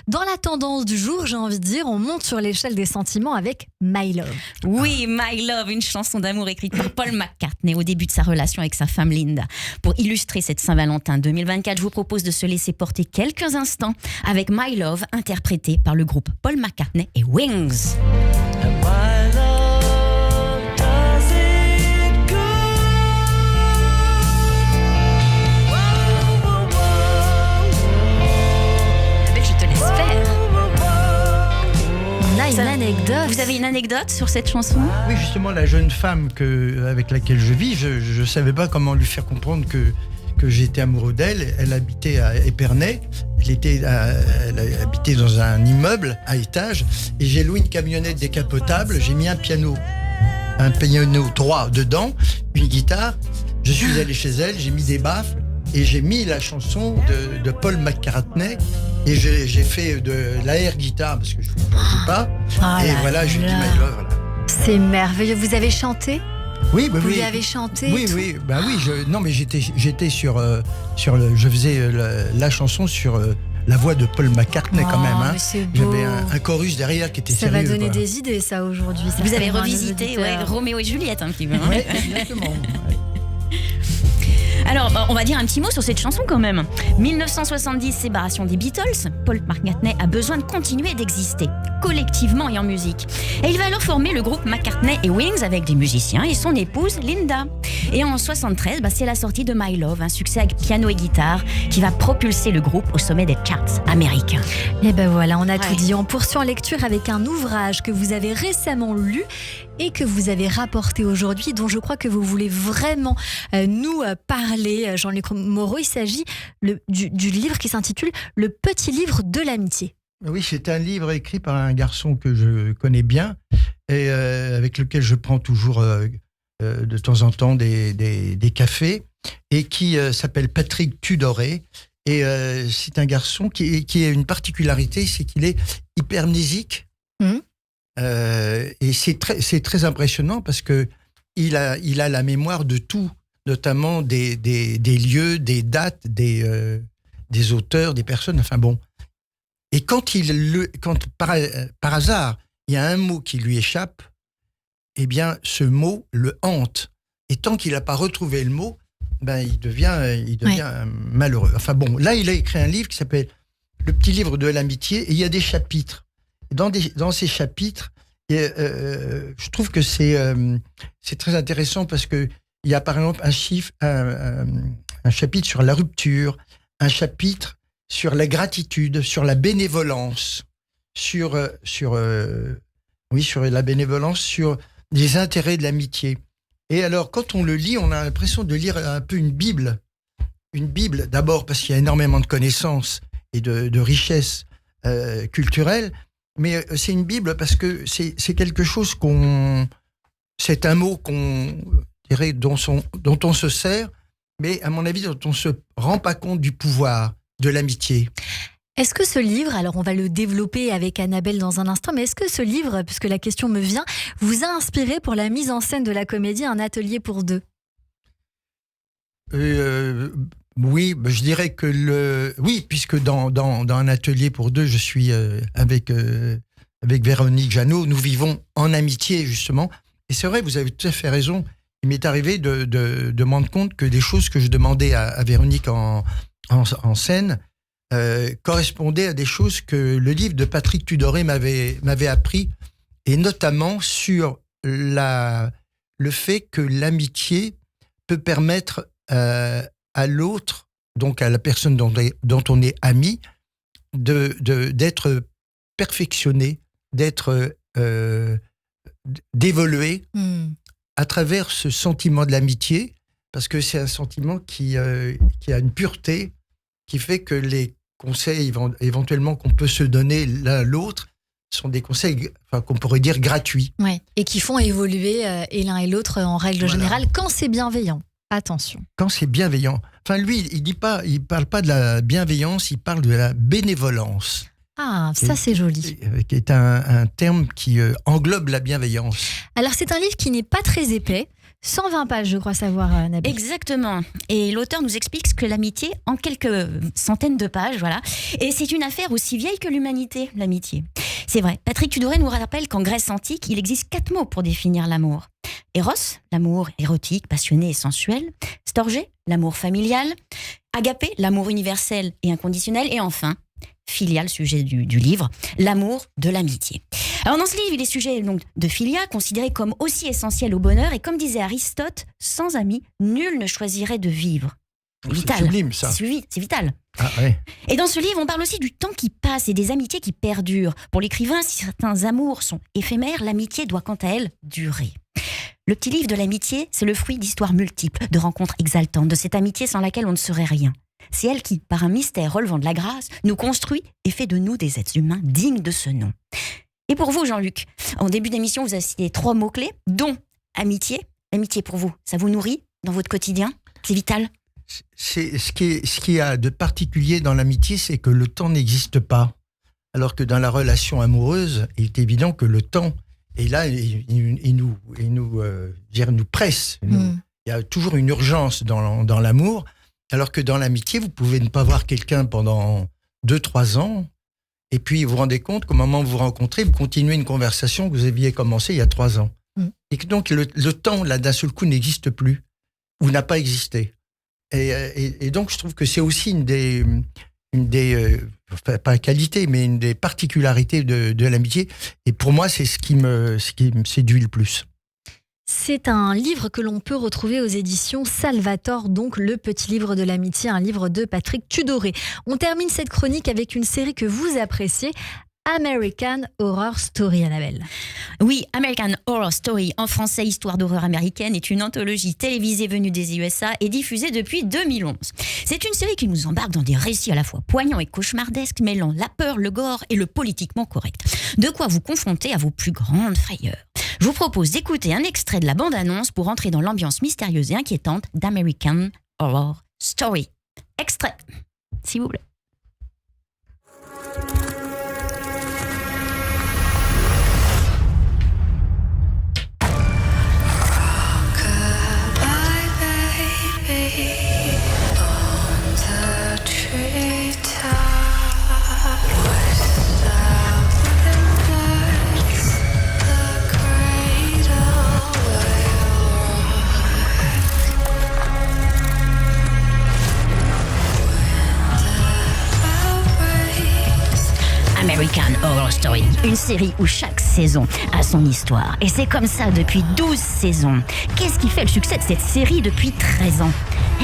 S2: dans la tendance du jour, j'ai envie de dire. On monte sur l'échelle des sentiments avec My Love.
S7: Oui, My Love, une chanson d'amour écrite par Paul McCartney au début de sa relation avec sa femme Linda. Pour illustrer cette Saint-Valentin 2024, je vous propose de se laisser porter quelques instants avec My Love, interprété par le groupe Paul McCartney et Wings.
S2: Une anecdote.
S7: Vous avez une anecdote sur cette chanson ?
S3: Oui, justement, la jeune femme avec laquelle je vis, je ne savais pas comment lui faire comprendre que j'étais amoureux d'elle. Elle habitait à Épernay. Elle habitait dans un immeuble à étage. Et j'ai loué une camionnette décapotable. J'ai mis un piano droit dedans, une guitare. Je suis allé chez elle, j'ai mis des baffles. Et j'ai mis la chanson de Paul McCartney et j'ai fait de l'air guitare parce que je ne joue pas. Et voilà, je dis My Love. Voilà.
S2: C'est merveilleux. Vous avez chanté ?
S3: Oui,
S2: Vous lui avez chanté ?
S3: Oui. J'étais je faisais la chanson sur la voix de Paul McCartney quand même. Hein. J'avais un chorus derrière qui était sérieux.
S2: Ça va donner des idées, ça, aujourd'hui.
S7: Vous avez revisité Roméo et Juliette un petit peu.
S3: Oui, exactement.
S7: Alors, on va dire un petit mot sur cette chanson quand même. 1970, séparation des Beatles. Paul McCartney a besoin de continuer d'exister, collectivement et en musique. Et il va alors former le groupe McCartney et Wings avec des musiciens et son épouse Linda. Et en 73, c'est la sortie de My Love, un succès avec piano et guitare qui va propulser le groupe au sommet des charts américains.
S2: Et ben voilà, on a tout dit. On poursuit en lecture avec un ouvrage que vous avez récemment lu et que vous avez rapporté aujourd'hui, dont je crois que vous voulez vraiment nous parler, Jean-Luc Moreau. Il s'agit du livre qui s'intitule « Le petit livre de l'amitié ».
S3: Oui, c'est un livre écrit par un garçon que je connais bien et avec lequel je prends toujours de temps en temps des cafés et qui s'appelle Patrick Tudoré. Et c'est un garçon qui a une particularité, c'est qu'il est hypermnésique. Et c'est très impressionnant parce que il a la mémoire de tout, notamment des lieux, des dates, des auteurs, des personnes. Enfin bon. Et quand par hasard il y a un mot qui lui échappe, eh bien ce mot le hante. Et tant qu'il n'a pas retrouvé le mot, il devient malheureux. Enfin bon, là il a écrit un livre qui s'appelle Le petit livre de l'amitié et il y a des chapitres. Dans ces chapitres, je trouve que c'est très intéressant parce que il y a par exemple un chapitre sur la rupture, un chapitre sur la gratitude, sur la bénévolence, sur Oui, sur la bénévolence, sur les intérêts de l'amitié. Et alors, quand on le lit, on a l'impression de lire un peu une Bible. Une Bible, d'abord parce qu'il y a énormément de connaissances et de richesses culturelles, mais c'est une Bible parce que c'est quelque chose c'est un mot dont on se sert, mais à mon avis, dont on ne se rend pas compte du pouvoir de l'amitié.
S2: Est-ce que ce livre, alors on va le développer avec Annabelle dans un instant, mais est-ce que ce livre, puisque la question me vient, vous a inspiré pour la mise en scène de la comédie Un atelier pour deux ?
S3: Oui, je dirais que oui, puisque dans Un atelier pour deux, je suis avec Véronique Jeannot, nous vivons en amitié justement. Et c'est vrai, vous avez tout à fait raison. Il m'est arrivé de me rendre compte que des choses que je demandais à Véronique en scène correspondaient à des choses que le livre de Patrick Tudoré m'avait appris, et notamment sur le fait que l'amitié peut permettre à l'autre, donc à la personne dont on est ami, d'être perfectionné, d'évoluer à travers ce sentiment de l'amitié, parce que c'est un sentiment qui a une pureté, qui fait que les conseils éventuellement qu'on peut se donner l'un à l'autre sont des conseils, qu'on pourrait dire gratuits.
S2: Ouais. Et qui font évoluer et l'un et l'autre en règle générale, quand c'est bienveillant. Attention.
S3: Quand c'est bienveillant. Enfin, lui, il parle pas de la bienveillance, il parle de la bénévolence.
S2: Ah, ça c'est joli.
S3: Qui est un terme qui englobe la bienveillance.
S2: Alors c'est un livre qui n'est pas très épais, 120 pages je crois savoir, Nabil.
S7: Exactement. Et l'auteur nous explique ce que l'amitié en quelques centaines de pages, voilà. Et c'est une affaire aussi vieille que l'humanité, l'amitié. C'est vrai, Patrick Tudoré nous rappelle qu'en Grèce antique, il existe 4 mots pour définir l'amour. Eros, l'amour érotique, passionné et sensuel. Storgé, l'amour familial. Agapé, l'amour universel et inconditionnel. Et enfin, filial, sujet du livre, l'amour de l'amitié. Alors dans ce livre, il est sujet donc de filia, considéré comme aussi essentiel au bonheur. Et comme disait Aristote, sans amis, nul ne choisirait de vivre. C'est vital.
S3: C'est sublime, ça.
S7: C'est vital.
S3: Ah, ouais.
S7: Et dans ce livre, on parle aussi du temps qui passe et des amitiés qui perdurent. Pour l'écrivain, si certains amours sont éphémères, l'amitié doit quant à elle durer. Le petit livre de l'amitié, c'est le fruit d'histoires multiples, de rencontres exaltantes, de cette amitié sans laquelle on ne serait rien. C'est elle qui, par un mystère relevant de la grâce, nous construit et fait de nous des êtres humains dignes de ce nom. Et pour vous, Jean-Luc, en début d'émission, vous avez cité 3 mots-clés, dont amitié. L'amitié pour vous, ça vous nourrit dans votre quotidien ? C'est vital ?
S3: Ce qui y a de particulier dans l'amitié, c'est que le temps n'existe pas. Alors que dans la relation amoureuse, il est évident que le temps est là, il nous presse. Il y a toujours une urgence dans l'amour, alors que dans l'amitié, vous pouvez ne pas voir quelqu'un pendant 2-3 ans, et puis vous vous rendez compte qu'au moment où vous vous rencontrez, vous continuez une conversation que vous aviez commencée il y a 3 ans. Et que donc le temps, là, d'un seul coup, n'existe plus, ou n'a pas existé. Et donc, je trouve que c'est aussi une des pas qualité, mais une des particularités de l'amitié. Et pour moi, c'est ce qui me séduit le plus.
S2: C'est un livre que l'on peut retrouver aux éditions Salvator, donc le petit livre de l'amitié, un livre de Patrick Tudoré. On termine cette chronique avec une série que vous appréciez, American Horror Story, Annabelle.
S7: Oui, American Horror Story, en français Histoire d'horreur américaine, est une anthologie télévisée venue des USA et diffusée depuis 2011. C'est une série qui nous embarque dans des récits à la fois poignants et cauchemardesques, mêlant la peur, le gore et le politiquement correct. De quoi vous confronter à vos plus grandes frayeurs. Je vous propose d'écouter un extrait de la bande-annonce pour entrer dans l'ambiance mystérieuse et inquiétante d'American Horror Story. Extrait, s'il vous plaît. American Horror Story, une série où chaque saison a son histoire. Et c'est comme ça depuis 12 saisons. Qu'est-ce qui fait le succès de cette série depuis 13 ans ?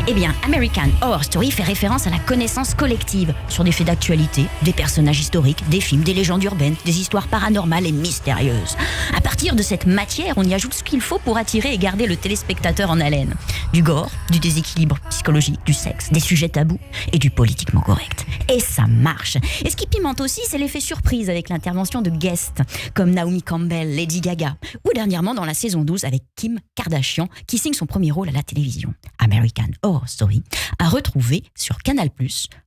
S7: Eh bien, American Horror Story fait référence à la connaissance collective sur des faits d'actualité, des personnages historiques, des films, des légendes urbaines, des histoires paranormales et mystérieuses. À partir de cette matière, on y ajoute ce qu'il faut pour attirer et garder le téléspectateur en haleine. Du gore, du déséquilibre psychologique, du sexe, des sujets tabous et du politiquement correct. Et ça marche. Et ce qui pimente aussi, c'est l'effet surprise avec l'intervention de guests comme Naomi Campbell, Lady Gaga, ou dernièrement dans la saison 12 avec Kim Kardashian qui signe son premier rôle à la télévision. American Horror Story à retrouver sur Canal+,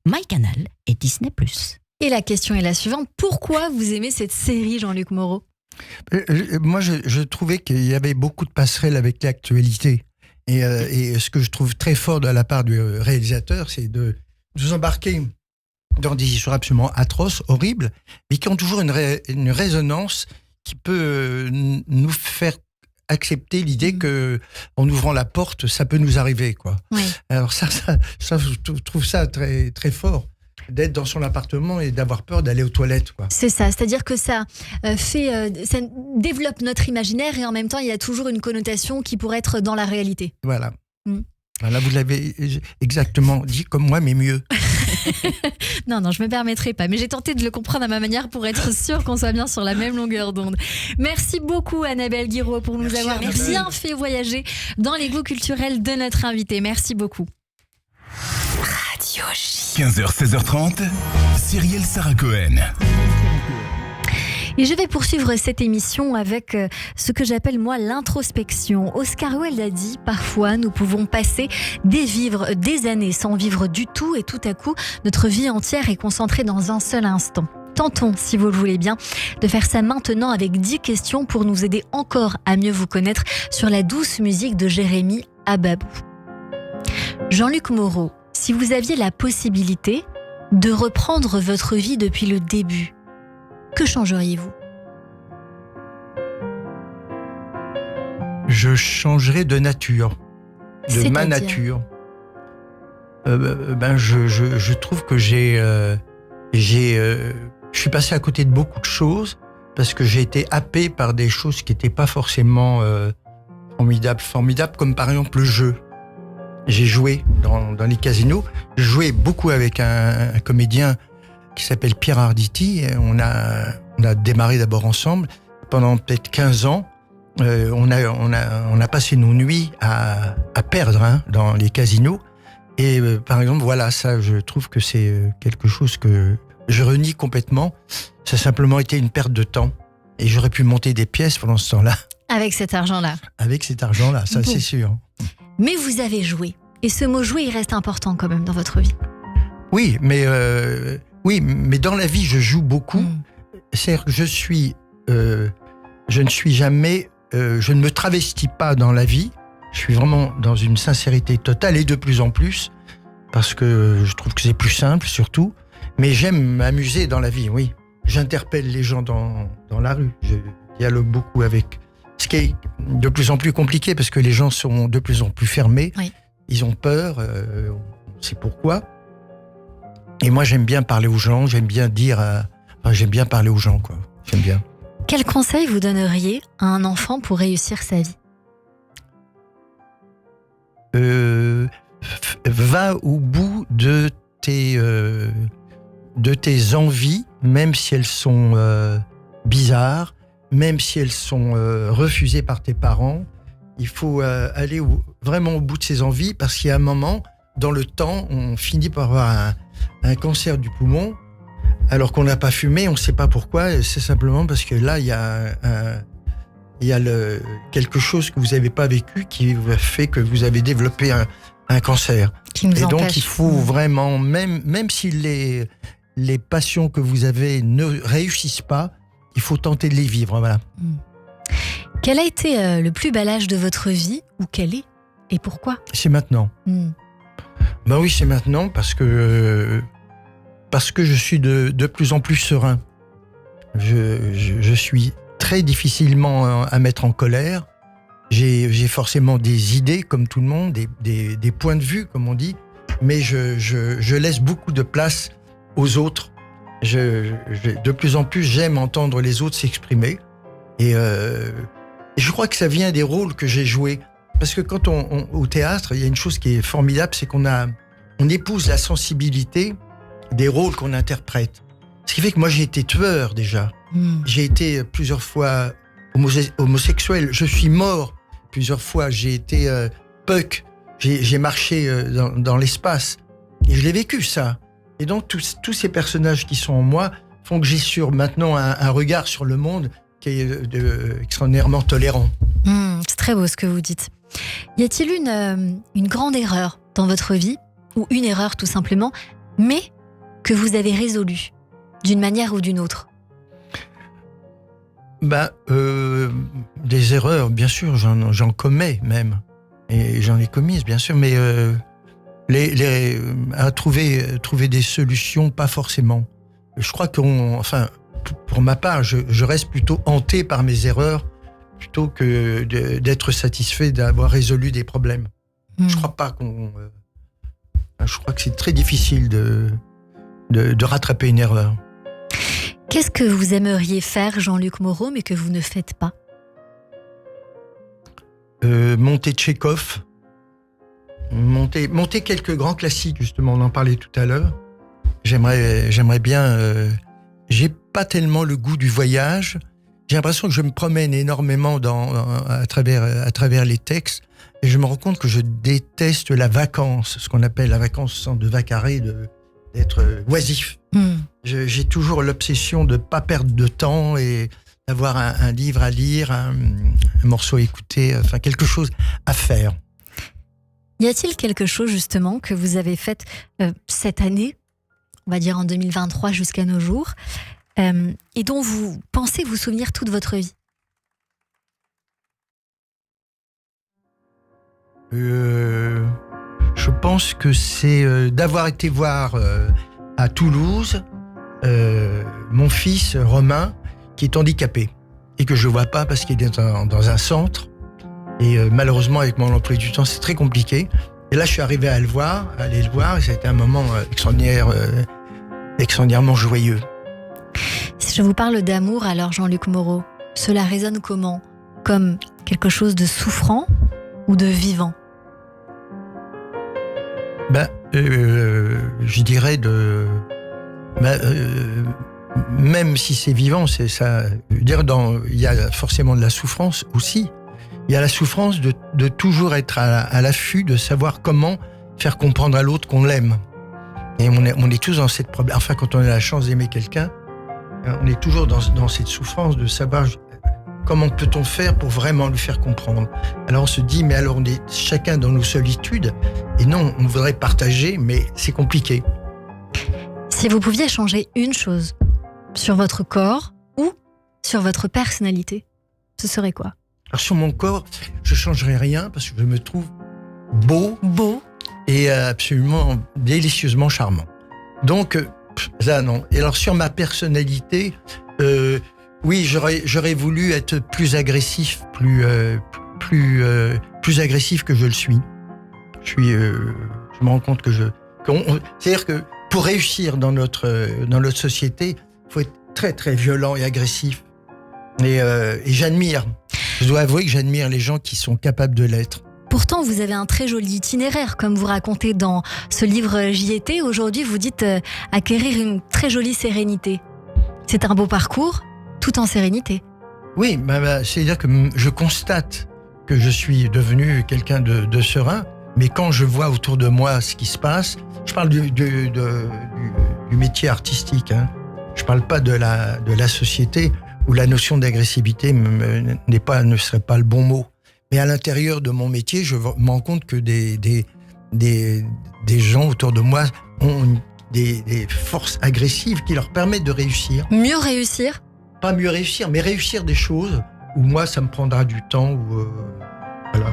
S7: MyCanal et Disney+.
S2: Et la question est la suivante. Pourquoi vous aimez cette série, Jean-Luc Moreau ?
S3: Moi, je trouvais qu'il y avait beaucoup de passerelles avec l'actualité. Et ce que je trouve très fort de la part du réalisateur, c'est de nous embarquer dans des histoires absolument atroces, horribles, mais qui ont toujours une résonance qui peut nous faire accepter l'idée que, en ouvrant la porte, ça peut nous arriver, quoi.
S2: Oui.
S3: Alors ça, je trouve ça très, très fort, d'être dans son appartement et d'avoir peur d'aller aux toilettes, quoi.
S2: C'est ça, c'est-à-dire que ça ça développe notre imaginaire et en même temps, il y a toujours une connotation qui pourrait être dans la réalité.
S3: Voilà.
S2: Mm.
S3: Voilà, vous l'avez exactement dit comme moi, mais mieux.
S2: Non, je me permettrai pas. Mais j'ai tenté de le comprendre à ma manière pour être sûre qu'on soit bien sur la même longueur d'onde. Merci beaucoup, Annabelle Guiraud, pour nous avoir bien fait voyager dans les goûts culturels de notre invité. Merci beaucoup.
S1: Radio J. 15h, 16h30, Cyrielle Sarah Cohen.
S2: Et je vais poursuivre cette émission avec ce que j'appelle moi l'introspection. Oscar Wilde a dit « Parfois, nous pouvons passer des années sans vivre du tout et tout à coup, notre vie entière est concentrée dans un seul instant. » Tentons, si vous le voulez bien, de faire ça maintenant avec 10 questions pour nous aider encore à mieux vous connaître sur la douce musique de Jérémy Ababou. Jean-Luc Moreau, si vous aviez la possibilité de reprendre votre vie depuis le début, que changeriez-vous ?
S3: Je changerais de nature, de ma nature. Je trouve que je suis passé à côté de beaucoup de choses parce que j'ai été happé par des choses qui n'étaient pas forcément formidables, comme par exemple le jeu. J'ai joué dans les casinos. Je jouais beaucoup avec un comédien qui s'appelle Pierre Arditi. On a démarré d'abord ensemble. Pendant peut-être 15 ans, on a passé nos nuits à perdre dans les casinos. Et par exemple, voilà, ça, je trouve que c'est quelque chose que je renie complètement. Ça a simplement été une perte de temps. Et j'aurais pu monter des pièces pendant ce temps-là.
S2: Avec cet argent-là.
S3: Avec cet argent-là, ça c'est sûr.
S2: Mais vous avez joué. Et ce mot jouer, il reste important quand même dans votre vie.
S3: Oui, mais dans la vie, je joue beaucoup. C'est-à-dire que je ne me travestis pas dans la vie. Je suis vraiment dans une sincérité totale et de plus en plus, parce que je trouve que c'est plus simple surtout. Mais j'aime m'amuser dans la vie, oui. J'interpelle les gens dans la rue. Je dialogue beaucoup avec. Ce qui est de plus en plus compliqué parce que les gens sont de plus en plus fermés. Oui. Ils ont peur, on sait pourquoi. Et moi, j'aime bien parler aux gens, j'aime bien parler aux gens, quoi. J'aime bien.
S2: Quel conseil vous donneriez à un enfant pour réussir sa vie ?
S3: Va au bout de tes envies, même si elles sont bizarres, même si elles sont refusées par tes parents. Il faut aller vraiment au bout de ses envies, parce qu'il y a un moment, dans le temps, on finit par avoir un cancer du poumon, alors qu'on n'a pas fumé, on ne sait pas pourquoi. C'est simplement parce que là, il y a quelque chose que vous n'avez pas vécu qui fait que vous avez développé un cancer.
S2: Qui nous
S3: Et donc,
S2: empêche.
S3: il faut vraiment, même si les passions que vous avez ne réussissent pas, il faut tenter de les vivre, voilà.
S2: Quel a été le plus bel âge de votre vie, ou quel est, et pourquoi ?
S3: C'est maintenant. Ben oui, c'est maintenant parce que je suis de plus en plus serein. Je suis très difficilement à mettre en colère. J'ai forcément des idées, comme tout le monde, des points de vue, comme on dit, mais je laisse beaucoup de place aux autres. De plus en plus, j'aime entendre les autres s'exprimer. Et je crois que ça vient des rôles que j'ai joués Parce que quand au théâtre, il y a une chose qui est formidable, c'est qu'on épouse la sensibilité des rôles qu'on interprète. Ce qui fait que moi, j'ai été tueur déjà. J'ai été plusieurs fois homosexuel. Je suis mort plusieurs fois. J'ai été Puck. J'ai marché dans l'espace. Et je l'ai vécu, ça. Et donc, tous ces personnages qui sont en moi font que j'ai maintenant un regard sur le monde qui est extraordinairement tolérant.
S2: C'est très beau ce que vous dites. Y a-t-il une grande erreur dans votre vie, ou une erreur tout simplement, mais que vous avez résolue d'une manière ou d'une autre?
S3: Des erreurs, bien sûr, j'en commets même. Et j'en ai commises, bien sûr, mais à trouver des solutions, pas forcément. Je crois pour ma part, je reste plutôt hanté par mes erreurs plutôt que d'être satisfait d'avoir résolu des problèmes. Je crois pas je crois que c'est très difficile de rattraper une erreur.
S2: Qu'est-ce que vous aimeriez faire, Jean-Luc Moreau, mais que vous ne faites pas?
S3: Monter Tchekhov, monter quelques grands classiques, justement, on en parlait tout à l'heure. J'aimerais bien. J'ai pas tellement le goût du voyage. J'ai l'impression que je me promène énormément à travers les textes, et je me rends compte que je déteste la vacance, ce qu'on appelle la vacance au sens de vacaré, d'être oisif. J'ai toujours l'obsession de pas perdre de temps et d'avoir un livre à lire, un morceau à écouter, enfin quelque chose à faire.
S2: Y a-t-il quelque chose justement que vous avez fait cette année, on va dire en 2023 jusqu'à nos jours, et dont vous pensez vous souvenir toute votre vie?
S3: Je pense que c'est d'avoir été voir à Toulouse mon fils Romain, qui est handicapé et que je vois pas parce qu'il est dans un centre. Et malheureusement, avec mon emploi du temps, c'est très compliqué. Et là, je suis arrivé à aller le voir, et ça a été un moment extraordinairement joyeux.
S2: Si je vous parle d'amour, alors Jean-Luc Moreau, cela résonne comment? Comme quelque chose de souffrant ou de vivant?
S3: Je dirais même si c'est vivant, c'est ça. Je veux dire, il y a forcément de la souffrance aussi. Il y a la souffrance de toujours être à l'affût, de savoir comment faire comprendre à l'autre qu'on l'aime. Et on est tous dans cette problème. Enfin, quand on a la chance d'aimer quelqu'un, on est toujours dans cette souffrance de savoir comment peut-on faire pour vraiment lui faire comprendre. Alors on se dit, mais alors on est chacun dans nos solitudes. Et non, on voudrait partager, mais c'est compliqué.
S2: Si vous pouviez changer une chose sur votre corps ou sur votre personnalité, ce serait quoi?
S3: Alors sur mon corps, je ne changerais rien parce que je me trouve beau et absolument délicieusement charmant. Donc là non. Et alors sur ma personnalité, oui, j'aurais voulu être plus agressif, plus agressif que je le suis. Je me rends compte que c'est-à-dire que pour réussir dans notre société, il faut être très très violent et agressif. Et j'admire. Je dois avouer que j'admire les gens qui sont capables de l'être.
S2: Pourtant, vous avez un très joli itinéraire, comme vous racontez dans ce livre J'y étais. Aujourd'hui, vous dites acquérir une très jolie sérénité. C'est un beau parcours, tout en sérénité.
S3: Oui, c'est-à-dire que je constate que je suis devenu quelqu'un de serein, mais quand je vois autour de moi ce qui se passe, je parle du métier artistique, hein. Je parle pas de la société où la notion d'agressivité ne serait pas le bon mot. Mais à l'intérieur de mon métier, je me rends compte que des gens autour de moi ont des forces agressives qui leur permettent de réussir.
S2: Mieux réussir?
S3: Pas mieux réussir, mais réussir des choses où moi, ça me prendra du temps. Voilà.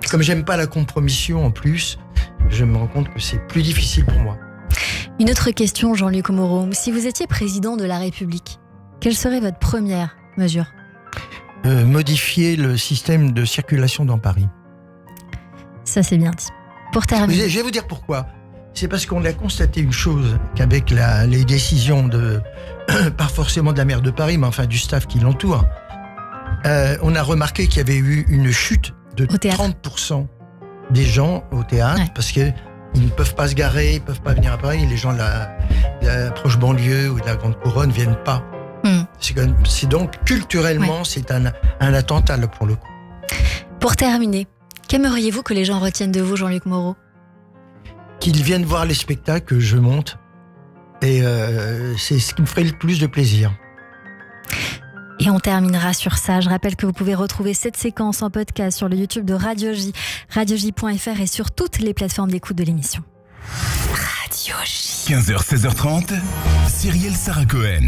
S3: Comme j'aime pas la compromission en plus, je me rends compte que c'est plus difficile pour moi.
S2: Une autre question, Jean-Luc Moreau. Si vous étiez président de la République, quelle serait votre première mesure?
S3: Modifier le système de circulation dans Paris.
S2: Ça, c'est bien dit. Pour terminer...
S3: Je vais vous dire pourquoi. C'est parce qu'on a constaté une chose, qu'avec les décisions pas forcément de la maire de Paris, mais enfin du staff qui l'entoure, on a remarqué qu'il y avait eu une chute de
S2: Au théâtre.
S3: 30% des gens au théâtre,
S2: Ouais.
S3: parce qu'ils ne peuvent pas se garer, ils ne peuvent pas venir à Paris. Les gens de la proche banlieue ou de la Grande Couronne ne viennent pas. C'est donc, culturellement, c'est un attentat là, pour le coup.
S2: Pour terminer, qu'aimeriez-vous que les gens retiennent de vous, Jean-Luc Moreau ?
S3: Qu'ils viennent voir les spectacles que je monte. Et c'est ce qui me ferait le plus de plaisir.
S2: Et on terminera sur ça. Je rappelle que vous pouvez retrouver cette séquence en podcast sur le YouTube de Radio J, radioj.fr et sur toutes les plateformes d'écoute de l'émission. Radio J.
S1: 15h, 16h30, Cyrielle Sarah Cohen.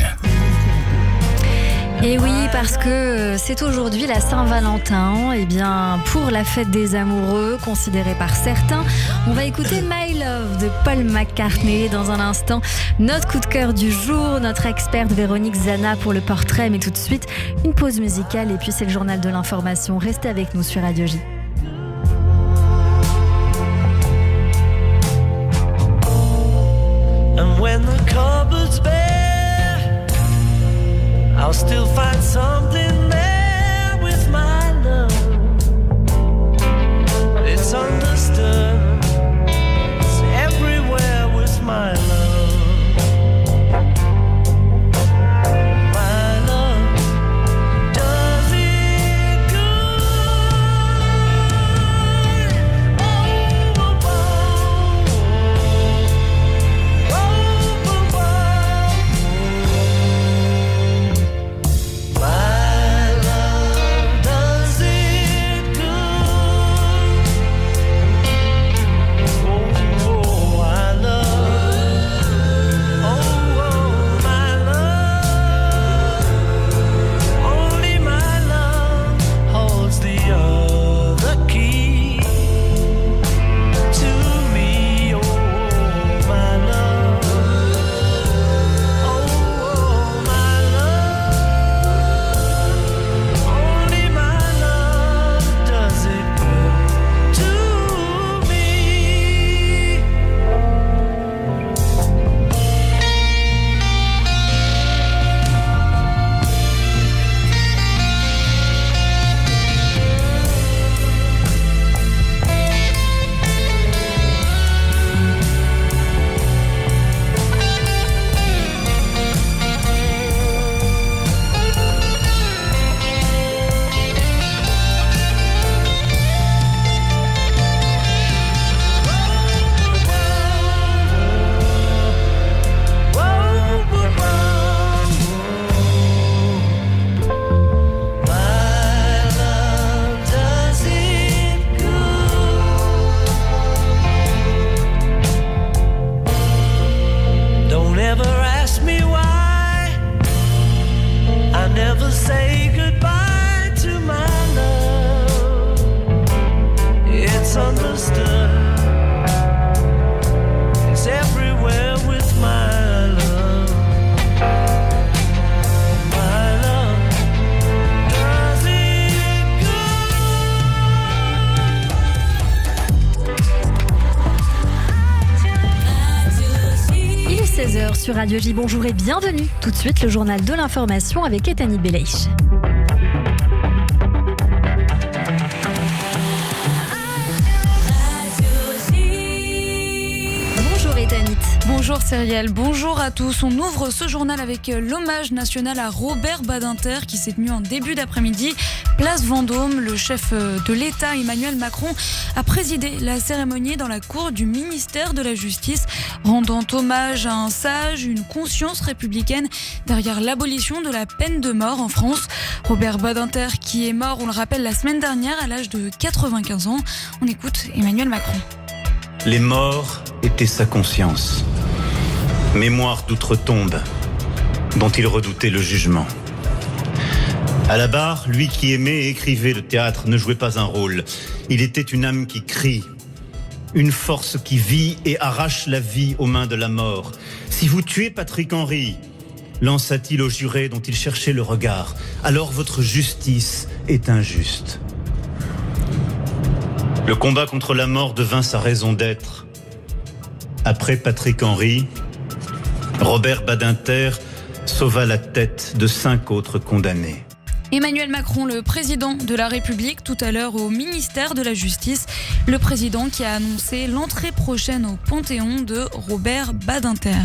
S2: Et oui, parce que c'est aujourd'hui la Saint-Valentin. Et bien, pour la fête des amoureux, considérée par certains, on va écouter My Love de Paul McCartney dans un instant. Notre coup de cœur du jour, notre experte Véronique Zana pour le portrait. Mais tout de suite, une pause musicale et puis c'est le journal de l'information. Restez avec nous sur Radio J.
S8: And when the cupboard's bare, I'll still find something there with my love. It's understood, it's everywhere with my love. My love does it good. Oh, oh, oh. My love does it good. Oh, I love. Oh, my love. Only my love holds the other key to me. Oh, my love. Oh, my love. Only my love does it good to me. My love does it good. Don't ever ask me why. I never say goodbye to my love. It's understood. It's everywhere with my love. My love does it
S2: Il est 16h sur Radio J. Bonjour et bienvenue. Tout de suite, le journal de l'information avec Etani Belaïch. Bonjour Ethanit.
S4: Bonjour Cyrielle, bonjour à tous. On ouvre ce journal avec l'hommage national à Robert Badinter qui s'est tenu en début d'après-midi. Place Vendôme, le chef de l'État Emmanuel Macron a présidé la cérémonie dans la cour du ministère de la Justice, rendant hommage à un sage, une conscience républicaine derrière l'abolition de la peine de mort en France. Robert Badinter qui est mort, on le rappelle, la semaine dernière à l'âge de 95 ans. On écoute Emmanuel Macron.
S9: Les morts étaient sa conscience. Mémoire d'outre-tombe, dont il redoutait le jugement. À la barre, lui qui aimait et écrivait le théâtre ne jouait pas un rôle. Il était une âme qui crie, une force qui vit et arrache la vie aux mains de la mort. Si vous tuez Patrick Henry, lança-t-il au juré dont il cherchait le regard, alors votre justice est injuste. Le combat contre la mort devint sa raison d'être. Après Patrick Henry, Robert Badinter sauva la tête de 5 autres condamnés.
S4: Emmanuel Macron, le président de la République, tout à l'heure au ministère de la Justice. Le président qui a annoncé l'entrée prochaine au Panthéon de Robert Badinter.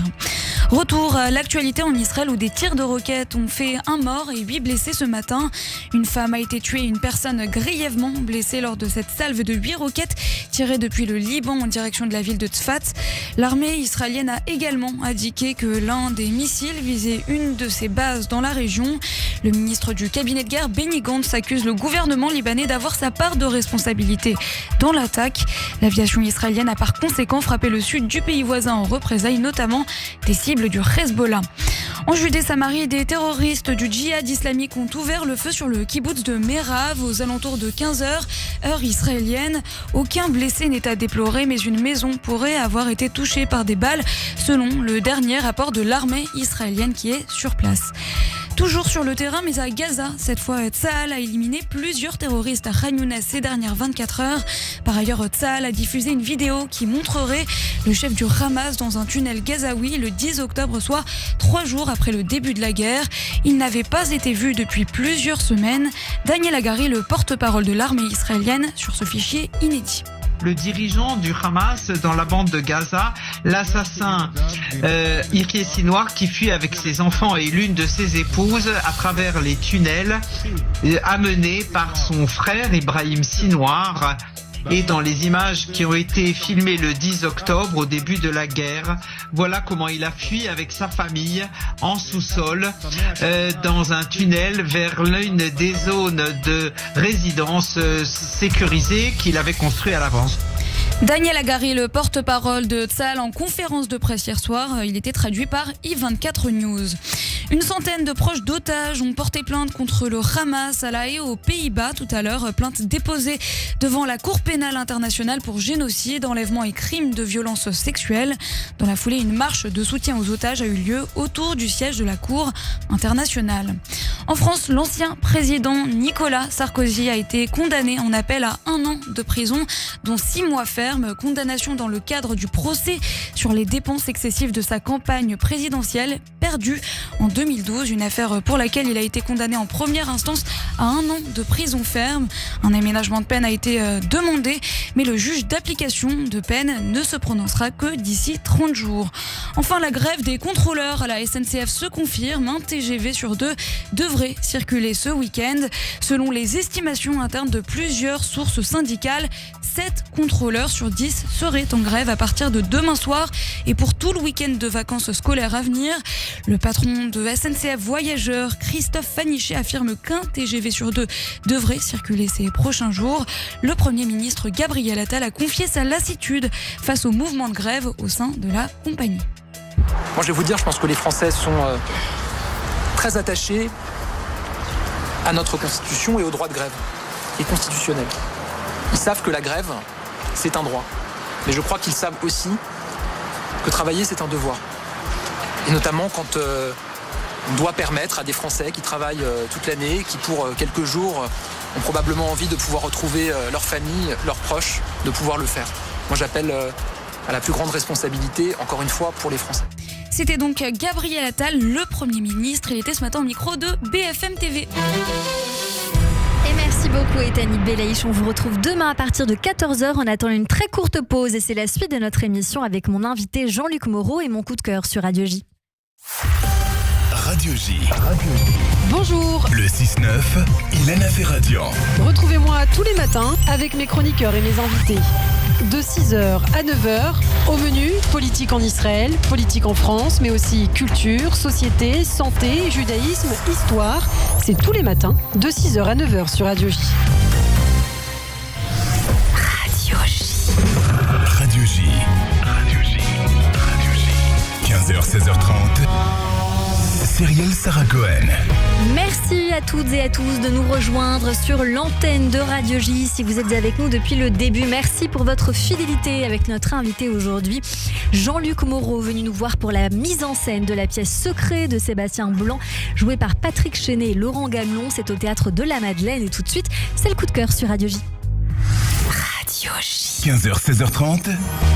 S4: Retour à l'actualité en Israël où des tirs de roquettes ont fait 1 mort et 8 blessés ce matin. Une femme a été tuée et une personne grièvement blessée lors de cette salve de 8 roquettes tirées depuis le Liban en direction de la ville de Tzfat. L'armée israélienne a également indiqué que l'un des missiles visait une de ses bases dans la région. Le ministre du cabinet de guerre, Benny Gantz, accuse le gouvernement libanais d'avoir sa part de responsabilité dans l'attaque. L'aviation israélienne a par conséquent frappé le sud du pays voisin en représailles, notamment des cibles du Hezbollah. En Judée-Samarie, des terroristes du djihad islamique ont ouvert le feu sur le kibboutz de Merav aux alentours de 15h, heure israélienne. Aucun blessé n'est à déplorer, mais une maison pourrait avoir été touchée par des balles, selon le dernier rapport de l'armée israélienne qui est sur place. Toujours sur le terrain, mais à Gaza, cette fois, Tsahal a éliminé plusieurs terroristes à Khan Younes ces dernières 24 heures. Par ailleurs, Tsahal a diffusé une vidéo qui montrerait le chef du Hamas dans un tunnel gazaoui le 10 octobre, soit 3 jours après le début de la guerre. Il n'avait pas été vu depuis plusieurs semaines. Daniel Hagari, le porte-parole de l'armée israélienne, sur ce fichier inédit.
S10: Le dirigeant du Hamas dans la bande de Gaza, l'assassin Yahya Sinwar qui fuit avec ses enfants et l'une de ses épouses à travers les tunnels amenés par son frère Ibrahim Sinwar. Et dans les images qui ont été filmées le 10 octobre au début de la guerre, voilà comment il a fui avec sa famille en sous-sol dans un tunnel vers l'une des zones de résidence sécurisées qu'il avait construit à l'avance.
S4: Daniel Hagari, le porte-parole de Tsahal en conférence de presse hier soir, il était traduit par i24 News. Une centaine de proches d'otages ont porté plainte contre le Hamas à La Haye aux Pays-Bas tout à l'heure. Plainte déposée devant la Cour pénale internationale pour génocide, enlèvement et crimes de violence sexuelle. Dans la foulée, une marche de soutien aux otages a eu lieu autour du siège de la Cour internationale. En France, l'ancien président Nicolas Sarkozy a été condamné en appel à 1 an de prison, dont 6 mois ferme. Condamnation dans le cadre du procès sur les dépenses excessives de sa campagne présidentielle, perdue en 2012. Une affaire pour laquelle il a été condamné en première instance à 1 an de prison ferme. Un aménagement de peine a été demandé, mais le juge d'application de peine ne se prononcera que d'ici 30 jours. Enfin, la grève des contrôleurs à la SNCF se confirme. Un TGV sur 2 devrait circuler ce week-end. Selon les estimations internes de plusieurs sources syndicales, 7 contrôleurs sur 10 seraient en grève à partir de demain soir et pour tout le week-end de vacances scolaires à venir. Le patron de SNCF Voyageurs, Christophe Fanichet, affirme qu'un TGV sur 2 devrait circuler ces prochains jours. Le Premier ministre Gabriel Attal a confié sa lassitude face au mouvement de grève au sein de la compagnie.
S11: Moi, je vais vous dire, je pense que les Français sont très attachés à notre Constitution et au droit de grève, qui est constitutionnel. Ils savent que la grève, c'est un droit. Mais je crois qu'ils savent aussi que travailler, c'est un devoir. Et notamment quand on doit permettre à des Français qui travaillent toute l'année, qui pour quelques jours ont probablement envie de pouvoir retrouver leur famille, leurs proches, de pouvoir le faire. Moi, j'appelle à la plus grande responsabilité, encore une fois, pour les Français.
S4: C'était donc Gabriel Attal, le Premier ministre. Il était ce matin au micro de BFM TV.
S2: Et merci beaucoup Etani Belaïch. On vous retrouve demain à partir de 14h. On attend une très courte pause et c'est la suite de notre émission avec mon invité Jean-Luc Moreau et mon coup de cœur sur Radio J.
S1: Radio J.
S12: Bonjour.
S1: Le 6-9, Ilana Ferradian.
S12: Retrouvez-moi tous les matins avec mes chroniqueurs et mes invités. De 6h à 9h, au menu, politique en Israël, politique en France, mais aussi culture, société, santé, judaïsme, histoire. C'est tous les matins, de 6h à 9h sur Radio J.
S1: Radio J. Radio J. Radio J. Radio J. 15h, 16h30. Cyrielle Sarah Cohen.
S2: Merci à toutes et à tous de nous rejoindre sur l'antenne de Radio J. Si vous êtes avec nous depuis le début, merci pour votre fidélité avec notre invité aujourd'hui, Jean-Luc Moreau, venu nous voir pour la mise en scène de la pièce Secret de Sébastien Blanc, jouée par Patrick Chenet et Laurent Gamelon. C'est au Théâtre de la Madeleine et tout de suite, c'est le coup de cœur sur Radio J.
S1: Radio J. 15h, 16h30,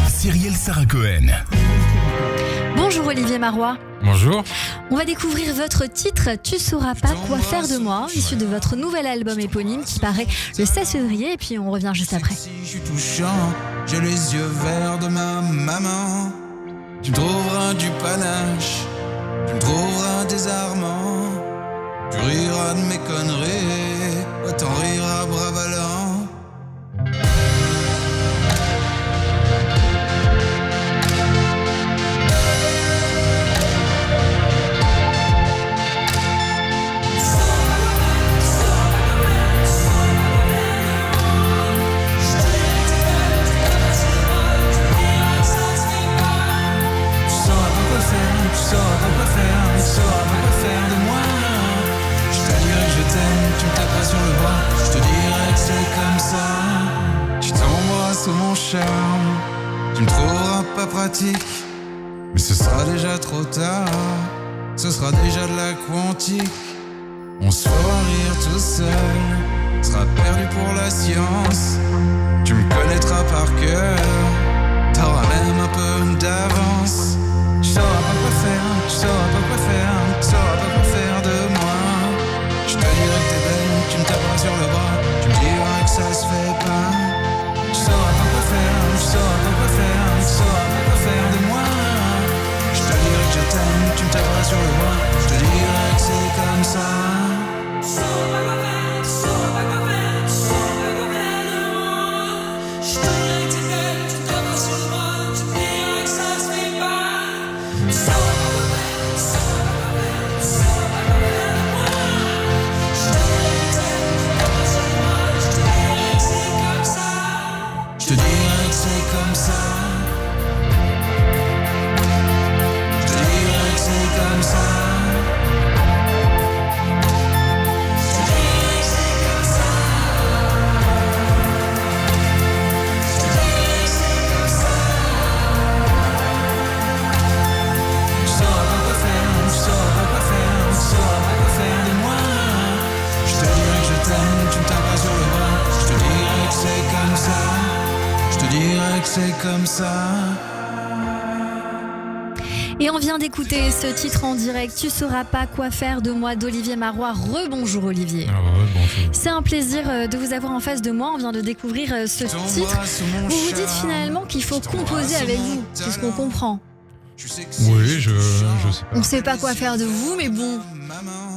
S1: Cyrielle Sarah Cohen.
S2: Bonjour Olivier Marois.
S13: Bonjour.
S2: On va découvrir votre titre « Tu sauras pas quoi faire de moi », issu de votre nouvel album éponyme qui paraît le 16 février, et puis on revient juste après.
S14: Je suis touchant, j'ai les yeux verts de ma maman. Tu me trouveras du panache, tu me trouveras désarmant. Tu riras de mes conneries, autant rire à bras ballants. Sous mon charme, tu me trouveras pas pratique, mais ce sera déjà trop tard, ce sera déjà de la quantique. On se fera rire tout seul, sera perdu pour la science. Tu me connaîtras par cœur, t'auras même un peu d'avance. Tu sauras pas quoi faire, tu sauras pas quoi faire, tu sauras pas quoi faire de moi. Je te dirai que t'es belle, tu me taperas sur le bras, tu me diras que ça se fait pas. Tu sauras pas quoi faire, tu sauras pas quoi faire, tu sauras pas quoi faire de moi. Je te dirai que je t'aime, tu me taperas sur le bras, je te dirai que c'est comme ça. Tu sauras pas quoi faire, tu sauras pas quoi faire, tu sauras pas quoi faire de moi. Je te dirai que t'es belle, tu me taperas sur le bras, tu me diras que ça se fait pas. Tu sauras pas quoi faire, tu sauras pas quoi faire, tu sauras pas quoi faire de moi. Je te dirai que t'aimes, tu me taperas sur le bras, je te dirai que c'est comme ça. Je te dirai que c'est comme ça. Je te dirai que c'est comme ça. Je te dirai que c'est comme ça. Je te dirai que c'est comme ça. Tu sauras pas quoi faire, tu sauras pas quoi faire, tu sauras pas quoi faire de moi. Je te dirai que je t'aime, tu me taperas sur le bras. Je te dirai que c'est comme ça. Je te dirais que c'est comme ça.
S2: Et on vient d'écouter ce titre en direct, Tu sauras pas quoi faire de moi, d'Olivier Marois. Rebonjour Olivier.
S13: Bonjour.
S2: C'est un plaisir de vous avoir en face de moi. On vient de découvrir ce titre. Vous vous dites finalement qu'il faut composer avec vous. C'est ce qu'on comprend.
S13: Oui, je sais pas.
S2: On sait pas quoi faire de vous, mais bon.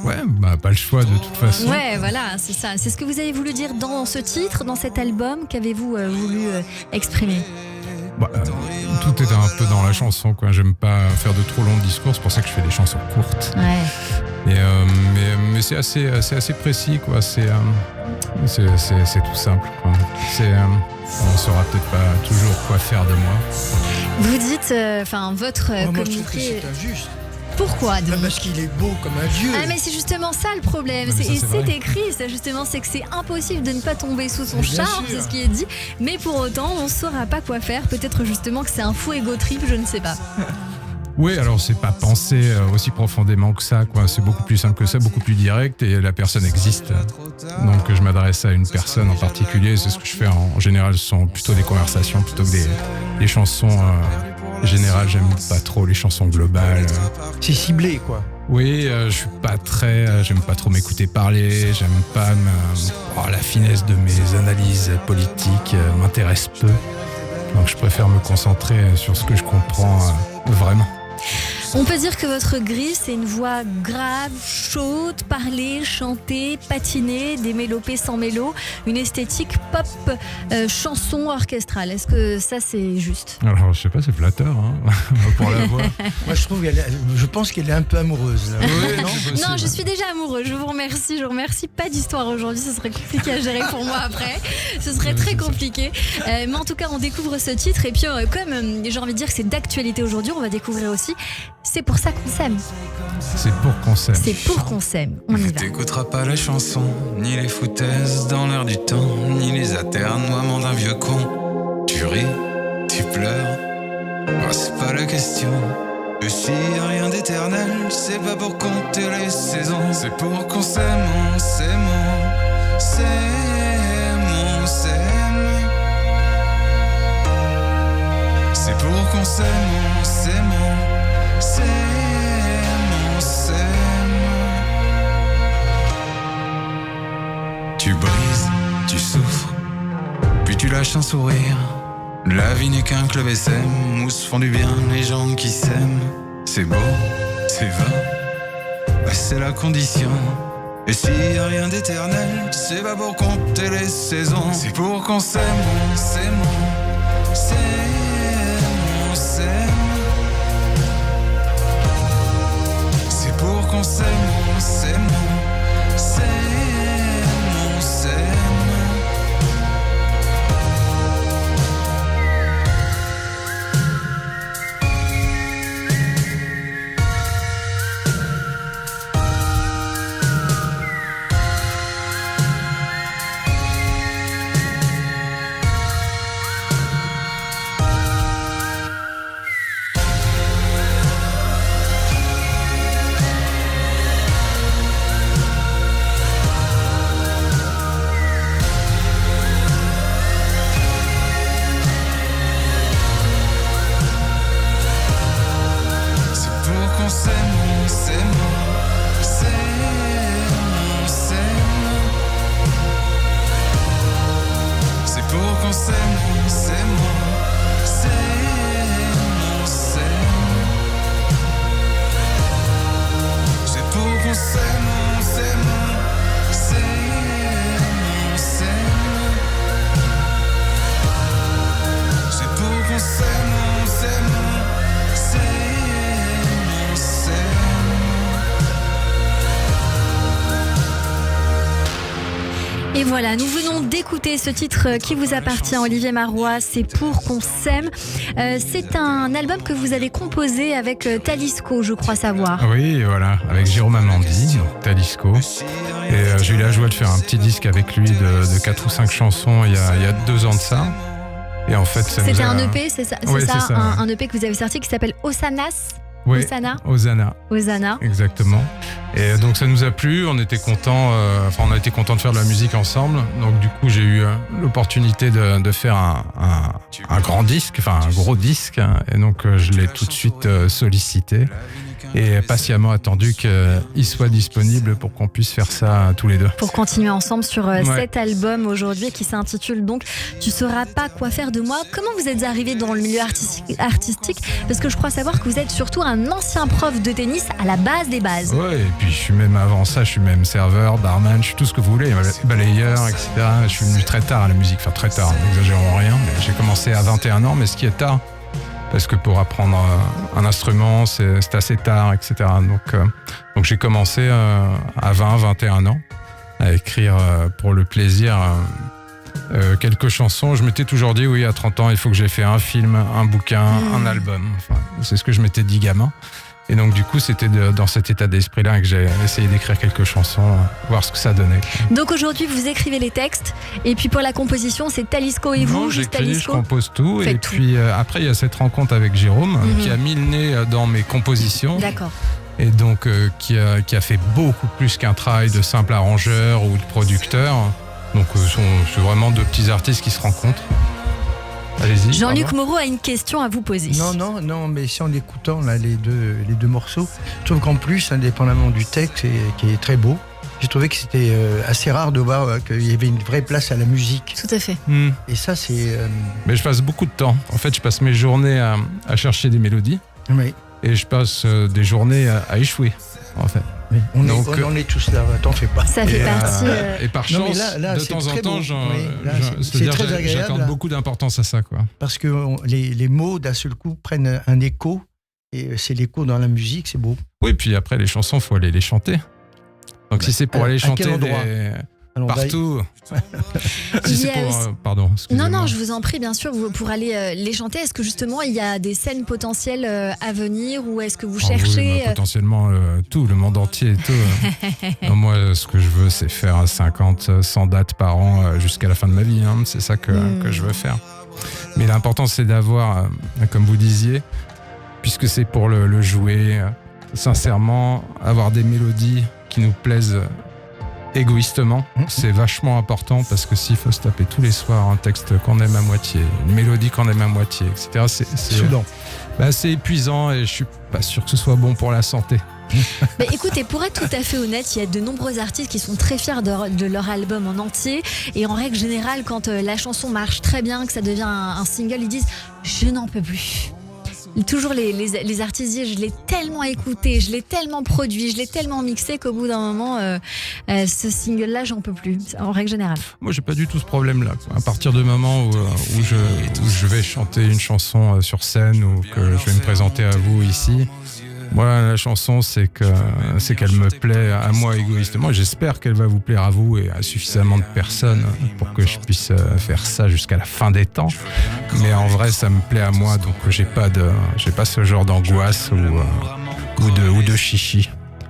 S13: Ouais, bah pas le choix de toute façon.
S2: Ouais, voilà, c'est ça. C'est ce que vous avez voulu dire dans ce titre, dans cet album. Qu'avez-vous voulu exprimer ?
S13: Bah, tout est un peu dans la chanson, quoi. J'aime pas faire de trop longs discours, c'est pour ça que je fais des chansons courtes.
S2: Ouais.
S13: Et, mais c'est assez précis, quoi. C'est tout simple, quoi. On saura peut-être pas toujours quoi faire de moi.
S2: Vous dites, votre
S3: moi, je trouve que
S2: communiqué.
S3: c'est injuste.
S2: Pourquoi donc ?
S3: Parce qu'il est beau comme un dieu.
S2: Ah mais c'est justement ça le problème.
S13: Ouais,
S2: C'est écrit, c'est justement, c'est que c'est impossible de ne pas tomber sous son
S3: Mais bien
S2: charme,
S3: sûr.
S2: c'est ce qui est dit. Mais pour autant, on ne saura pas quoi faire. Peut-être justement que c'est un faux ego trip, je ne sais pas.
S13: Oui, alors c'est pas pensé aussi profondément que ça, quoi. C'est beaucoup plus simple que ça, beaucoup plus direct, et la personne existe. Donc je m'adresse à une personne en particulier, c'est ce que je fais en général, ce sont plutôt des conversations plutôt que des chansons générales. J'aime pas trop les chansons globales.
S3: C'est ciblé, quoi.
S13: Oui, je suis pas j'aime pas trop m'écouter parler, j'aime pas la finesse de mes analyses politiques m'intéresse peu. Donc je préfère me concentrer sur ce que je comprends vraiment.
S2: On peut dire que votre grille, c'est une voix grave, chaude, parler, chanter, patiner, des mélopées sans mélo, une esthétique pop, chanson orchestrale. Est-ce que ça, c'est juste ?
S13: Alors, je sais pas, c'est flatteur, hein, pour la voix.
S3: Moi, je pense qu'elle est un peu amoureuse. Là.
S13: Oui,
S2: Non, je suis déjà amoureux. Je vous remercie. Je vous remercie. Pas d'histoire aujourd'hui. Ce serait compliqué à gérer pour moi après. Ce serait très compliqué. Mais en tout cas, on découvre ce titre. Et puis, comme j'ai envie de dire que c'est d'actualité aujourd'hui, on va découvrir aussi C'est pour ça qu'on s'aime.
S13: C'est pour qu'on s'aime.
S2: C'est pour qu'on s'aime. On y va.
S14: T'écouteras pas les chansons, ni les foutaises dans l'air du temps, ni les aternoiements d'un vieux con. Tu ris, tu pleures, moi c'est pas la question. Et si y'a rien d'éternel, c'est pas pour compter les saisons, c'est pour qu'on s'aime, on s'aime, on s'aime, on s'aime. C'est pour qu'on s'aime, on s'aime, on s'aime. tu lâches un sourire. La vie n'est qu'un club SM où se font du bien les gens qui s'aiment. C'est beau, c'est vain, bah c'est la condition. Et s'il y a rien d'éternel, c'est pas pour compter les saisons. C'est pour qu'on s'aime, on s'aime, on s'aime, on s'aime. C'est pour qu'on s'aime, on s'aime, on s'aime, on s'aime.
S2: Et voilà, nous venons d'écouter ce titre qui vous appartient, Olivier Marois, c'est Pour qu'on s'aime. C'est un album que vous avez composé avec Talisco, je crois savoir.
S13: Oui, voilà, avec Jérôme Amandi, donc Talisco. Et j'ai eu la joie de faire un petit disque avec lui de 4 ou 5 chansons il y a 2 ans de ça. Et en fait,
S2: c'était un EP, c'est ça,
S13: oui, c'est ça.
S2: Un EP que vous avez sorti qui s'appelle Osanas.
S13: Oui, Osana. Exactement. Et donc ça nous a plu, on était contents, on a été contents de faire de la musique ensemble. Donc du coup j'ai eu l'opportunité de faire un grand disque, enfin un gros disque. Et donc je l'ai tout de suite sollicité et patiemment attendu qu'il soit disponible pour qu'on puisse faire ça tous les deux.
S2: Pour continuer ensemble sur cet album aujourd'hui qui s'intitule donc Tu sauras pas quoi faire de moi. Comment vous êtes arrivé dans le milieu artistique? Parce que je crois savoir que vous êtes surtout un ancien prof de tennis à la base des bases.
S13: Ouais, et puis je suis même avant ça, je suis même serveur, barman, je suis tout ce que vous voulez, balayeur, etc. Je suis venu très tard à la musique, enfin très tard, n'exagérons rien, mais j'ai commencé à 21 ans, mais ce qui est tard, parce que pour apprendre un instrument, c'est assez tard, etc. Donc j'ai commencé à 20-21 ans à écrire pour le plaisir quelques chansons. Je m'étais toujours dit, oui, à 30 ans, il faut que j'ai fait un film, un bouquin, un album. Enfin, c'est ce que je m'étais dit gamin. Et donc du coup, c'était dans cet état d'esprit-là que j'ai essayé d'écrire quelques chansons, voir ce que ça donnait.
S2: Donc aujourd'hui, vous écrivez les textes, et puis pour la composition, c'est Talisco et vous, juste Talisco.
S13: Je compose tout, et puis après, il y a cette rencontre avec Jérôme qui a mis le nez dans mes compositions.
S2: D'accord.
S13: Et donc qui a fait beaucoup plus qu'un travail de simple arrangeur ou de producteur. Donc c'est vraiment 2 petits artistes qui se rencontrent. Allez-y.
S2: Jean-Luc Moreau a une question à vous poser.
S3: Non, mais si en écoutant là, les deux morceaux, je trouve qu'en plus, indépendamment du texte qui est très beau, j'ai trouvé que c'était assez rare de voir qu'il y avait une vraie place à la musique.
S2: Tout à fait.
S3: Et ça, c'est...
S13: Mais je passe beaucoup de temps. En fait, je passe mes journées à chercher des mélodies.
S3: Oui.
S13: Et je passe des journées à échouer, en fait.
S3: Oui. On est tous là, t'en fais pas.
S2: Ça fait partie.
S13: Et par chance,
S3: là,
S13: de temps en temps,
S3: j'accorde
S13: beaucoup d'importance à ça, quoi.
S3: Parce que les mots, d'un seul coup, prennent un écho. Et c'est l'écho dans la musique, c'est beau.
S13: Oui, puis après, les chansons, il faut aller les chanter. Donc si c'est pour aller chanter partout... si c'est pour... pardon, excusez-moi.
S2: Non, je vous en prie, bien sûr, pour aller les chanter. Est-ce que justement, il y a des scènes potentielles à venir, ou est-ce que vous cherchez...
S13: Oui, potentiellement tout, le monde entier et tout. Non, moi, ce que je veux, c'est faire 50, 100 dates par an jusqu'à la fin de ma vie. Hein. C'est ça que je veux faire. Mais l'important, c'est d'avoir, comme vous disiez, puisque c'est pour le jouer, sincèrement, avoir des mélodies qui nous plaisent égoïstement, c'est vachement important, parce que s'il faut se taper tous les soirs un texte qu'on aime à moitié, une mélodie qu'on aime à moitié, etc., c'est épuisant, et je suis pas sûr que ce soit bon pour la santé.
S2: Mais écoutez, pour être tout à fait honnête, il y a de nombreux artistes qui sont très fiers de leur album en entier. Et en règle générale, quand la chanson marche très bien, que ça devient un single, ils disent « je n'en peux plus ». Toujours les artistes disent « je l'ai tellement écouté, je l'ai tellement produit, je l'ai tellement mixé qu'au bout d'un moment, ce single-là, j'en peux plus », en règle générale.
S13: Moi, j'ai pas du tout ce problème-là. À partir du moment où je vais chanter une chanson sur scène ou que je vais me présenter à vous ici, moi, la chanson, c'est qu'elle me plaît à moi égoïstement. J'espère qu'elle va vous plaire à vous et à suffisamment de personnes pour que je puisse faire ça jusqu'à la fin des temps. Mais en vrai, ça me plaît à moi, donc j'ai pas ce genre d'angoisse ou de chichi.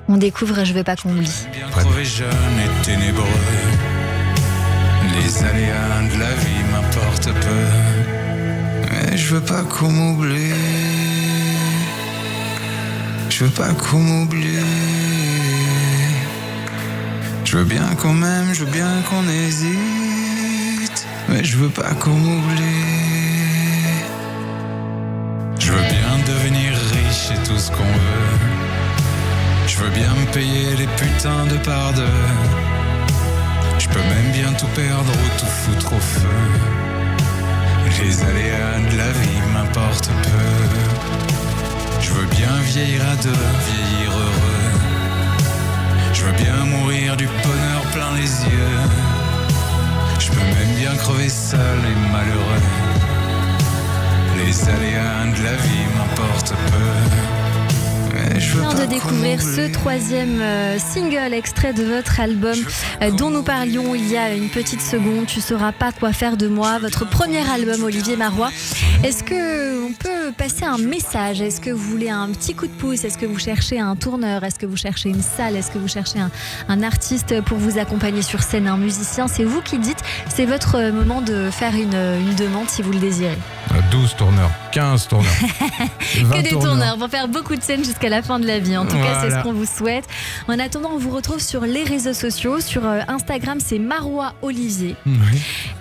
S2: On découvre et je veux pas qu'on oublie.
S14: Crevé jeune et ténébreux, les aléas de la vie m'importent peu. Mais je veux pas qu'on m'oublie. Je veux pas qu'on m'oublie. Je veux bien qu'on m'aime, je veux bien qu'on hésite, mais je veux pas qu'on m'oublie. Je veux bien devenir riche et tout ce qu'on veut. Je veux bien me payer les putains de par deux. Je peux même bien tout perdre ou tout foutre au feu. Les aléas de la vie m'importent peu. Je veux bien vieillir à deux, vieillir heureux. Je veux bien mourir du bonheur plein les yeux. Je peux même bien crever seul et malheureux. Les aléas de la vie m'importent peu.
S2: Je viens de découvrir ce troisième single extrait de votre album dont nous parlions il y a une petite seconde. Tu sauras pas quoi faire de moi, votre premier album Olivier Marois. Est-ce qu'on peut passer un message? Est-ce que vous voulez un petit coup de pouce? Est-ce que vous cherchez un tourneur? Est-ce que vous cherchez une salle? Est-ce que vous cherchez un artiste pour vous accompagner sur scène, un musicien? C'est vous qui dites, c'est votre moment de faire une demande si vous le désirez.
S13: 12 tourneurs, 15 tourneurs.
S2: Que des tourneurs pour faire beaucoup de scènes jusqu'à la fin de la vie. En tout cas, c'est ce qu'on vous souhaite. En attendant, on vous retrouve sur les réseaux sociaux. Sur Instagram, c'est Marois Olivier. Oui.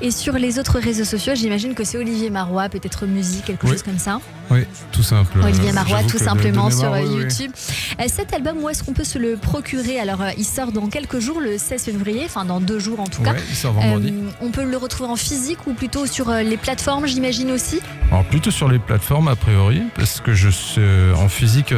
S2: Et sur les autres réseaux sociaux, j'imagine que c'est Olivier Marois, peut-être musique, quelque chose comme ça.
S13: Oui, tout simple.
S2: Olivier Marois, tout simplement sur YouTube. Oui. Cet album, où est-ce qu'on peut se le procurer? Alors, il sort dans quelques jours, le 16 février, enfin dans 2 jours en tout cas.
S13: Il sort vendredi.
S2: On peut le retrouver en physique ou plutôt sur les plateformes, j'imagine aussi?
S13: Alors plutôt sur les plateformes a priori, parce que je sais en physique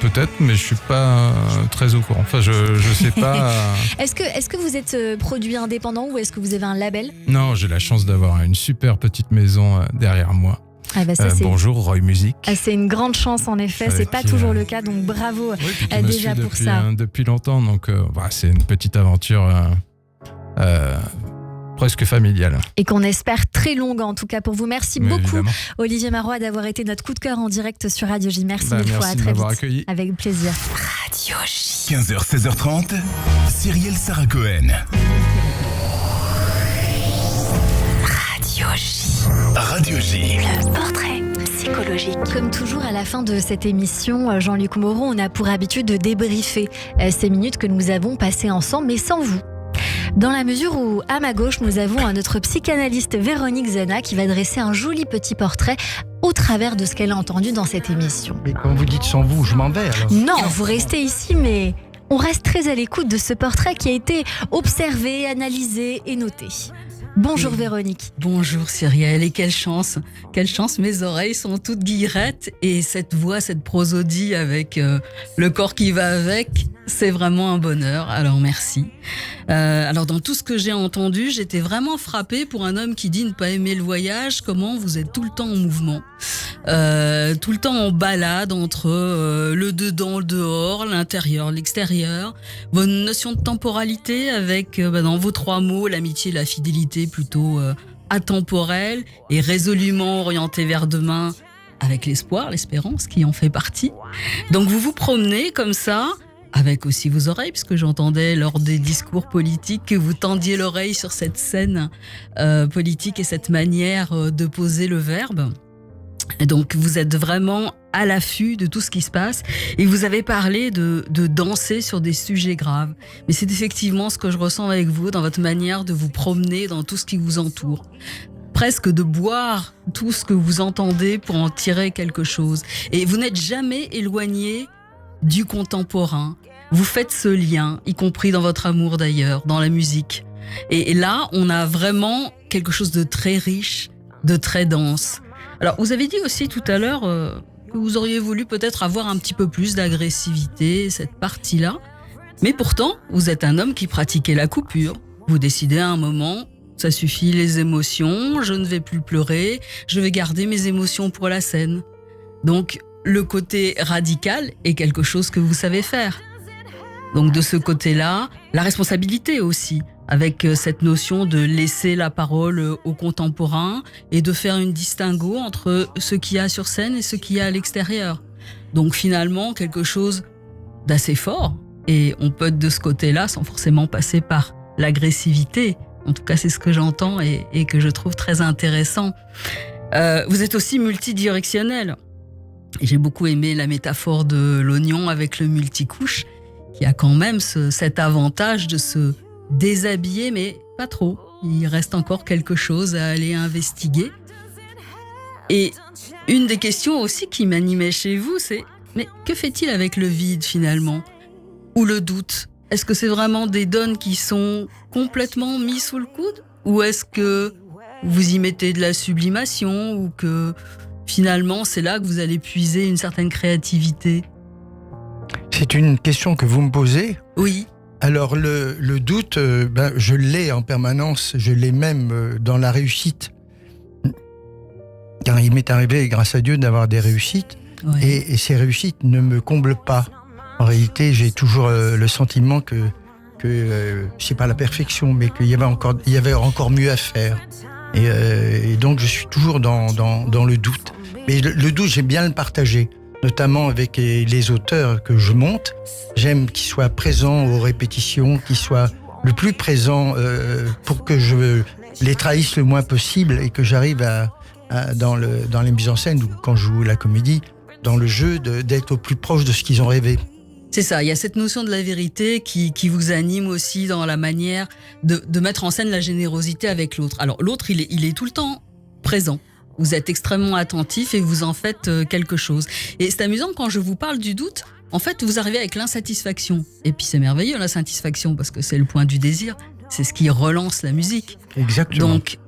S13: peut-être, mais je suis pas très au courant. Enfin, je sais pas.
S2: Est-ce que vous êtes produit indépendant ou est-ce que vous avez un label?
S13: Non, j'ai la chance d'avoir une super petite maison derrière moi.
S2: Ah bah ça,
S13: bonjour Roy Music.
S2: C'est une grande chance en effet, c'est pas toujours le cas, donc bravo déjà pour ça.
S13: Depuis longtemps, donc c'est une petite aventure presque familiale.
S2: Et qu'on espère très longue en tout cas pour vous. Merci beaucoup évidemment. Olivier Marois d'avoir été notre coup de cœur en direct sur Radio J. Merci mille fois, à très vite.
S13: Accueilli.
S2: Avec plaisir.
S1: Radio J. 15h, 16h30, Cyrielle Sarah Cohen. Radio J. Radio J.
S2: Le portrait psychologique. Comme toujours à la fin de cette émission, Jean-Luc Moreau, on a pour habitude de débriefer ces minutes que nous avons passées ensemble, mais sans vous. Dans la mesure où, à ma gauche, nous avons notre psychanalyste Véronique Zana qui va dresser un joli petit portrait au travers de ce qu'elle a entendu dans cette émission.
S3: Mais quand vous dites sans vous, je m'en vais alors.
S2: Non, vous restez ici, mais on reste très à l'écoute de ce portrait qui a été observé, analysé et noté. Bonjour Véronique.
S15: Bonjour Cyrielle, et quelle chance, mes oreilles sont toutes guillerettes et cette voix, cette prosodie avec le corps qui va avec, c'est vraiment un bonheur, alors merci. Alors dans tout ce que j'ai entendu, j'étais vraiment frappée pour un homme qui dit ne pas aimer le voyage, comment vous êtes tout le temps en mouvement, tout le temps en balade entre le dedans, le dehors, l'intérieur, l'extérieur, votre notion de temporalité avec dans vos 3 mots, l'amitié, la fidélité plutôt atemporelle et résolument orientée vers demain avec l'espoir, l'espérance qui en fait partie. Donc vous vous promenez comme ça, avec aussi vos oreilles, puisque j'entendais lors des discours politiques que vous tendiez l'oreille sur cette scène politique et cette manière de poser le verbe. Et donc vous êtes vraiment à l'affût de tout ce qui se passe et vous avez parlé de danser sur des sujets graves. Mais c'est effectivement ce que je ressens avec vous dans votre manière de vous promener dans tout ce qui vous entoure. Presque de boire tout ce que vous entendez pour en tirer quelque chose. Et vous n'êtes jamais éloigné du contemporain. Vous faites ce lien, y compris dans votre amour d'ailleurs, dans la musique. Et là, on a vraiment quelque chose de très riche, de très dense. Alors, vous avez dit aussi tout à l'heure que vous auriez voulu peut-être avoir un petit peu plus d'agressivité, cette partie-là. Mais pourtant, vous êtes un homme qui pratiquait la coupure. Vous décidez à un moment, ça suffit les émotions, je ne vais plus pleurer, je vais garder mes émotions pour la scène. Donc, le côté radical est quelque chose que vous savez faire. Donc, de ce côté-là, la responsabilité aussi, avec cette notion de laisser la parole aux contemporains et de faire une distinguo entre ce qu'il y a sur scène et ce qu'il y a à l'extérieur. Donc, finalement, quelque chose d'assez fort. Et on peut être de ce côté-là sans forcément passer par l'agressivité. En tout cas, c'est ce que j'entends et que je trouve très intéressant. Vous êtes aussi multidirectionnel. J'ai beaucoup aimé la métaphore de l'oignon avec le multicouche, qui a quand même cet avantage de se déshabiller, mais pas trop. Il reste encore quelque chose à aller investiguer. Et une des questions aussi qui m'animait chez vous, c'est mais que fait-il avec le vide finalement ? Ou le doute ? Est-ce que c'est vraiment des dons qui sont complètement mis sous le coude ? Ou est-ce que vous y mettez de la sublimation ? Ou que finalement c'est là que vous allez puiser une certaine créativité ?
S3: C'est une question que vous me posez ?
S15: Oui.
S3: Alors le doute, je l'ai en permanence, je l'ai même dans la réussite. Car il m'est arrivé, grâce à Dieu, d'avoir des réussites. Ouais. Et ces réussites ne me comblent pas. En réalité, j'ai toujours le sentiment que c'est pas la perfection, mais qu'il y avait encore mieux à faire. Et donc, je suis toujours dans le doute. Mais le doute, j'aime bien le partager, notamment avec les auteurs que je monte. J'aime qu'ils soient présents aux répétitions, qu'ils soient le plus présents pour que je les trahisse le moins possible et que j'arrive dans les mises en scène ou quand je joue la comédie, dans le jeu, d'être au plus proche de ce qu'ils ont rêvé.
S15: C'est ça, il y a cette notion de la vérité qui vous anime aussi dans la manière de mettre en scène la générosité avec l'autre. Alors l'autre, il est tout le temps présent. Vous êtes extrêmement attentif et vous en faites quelque chose. Et c'est amusant, quand je vous parle du doute, en fait, vous arrivez avec l'insatisfaction. Et puis c'est merveilleux, l'insatisfaction, parce que c'est le point du désir. C'est ce qui relance la musique.
S3: Exactement.
S15: Donc,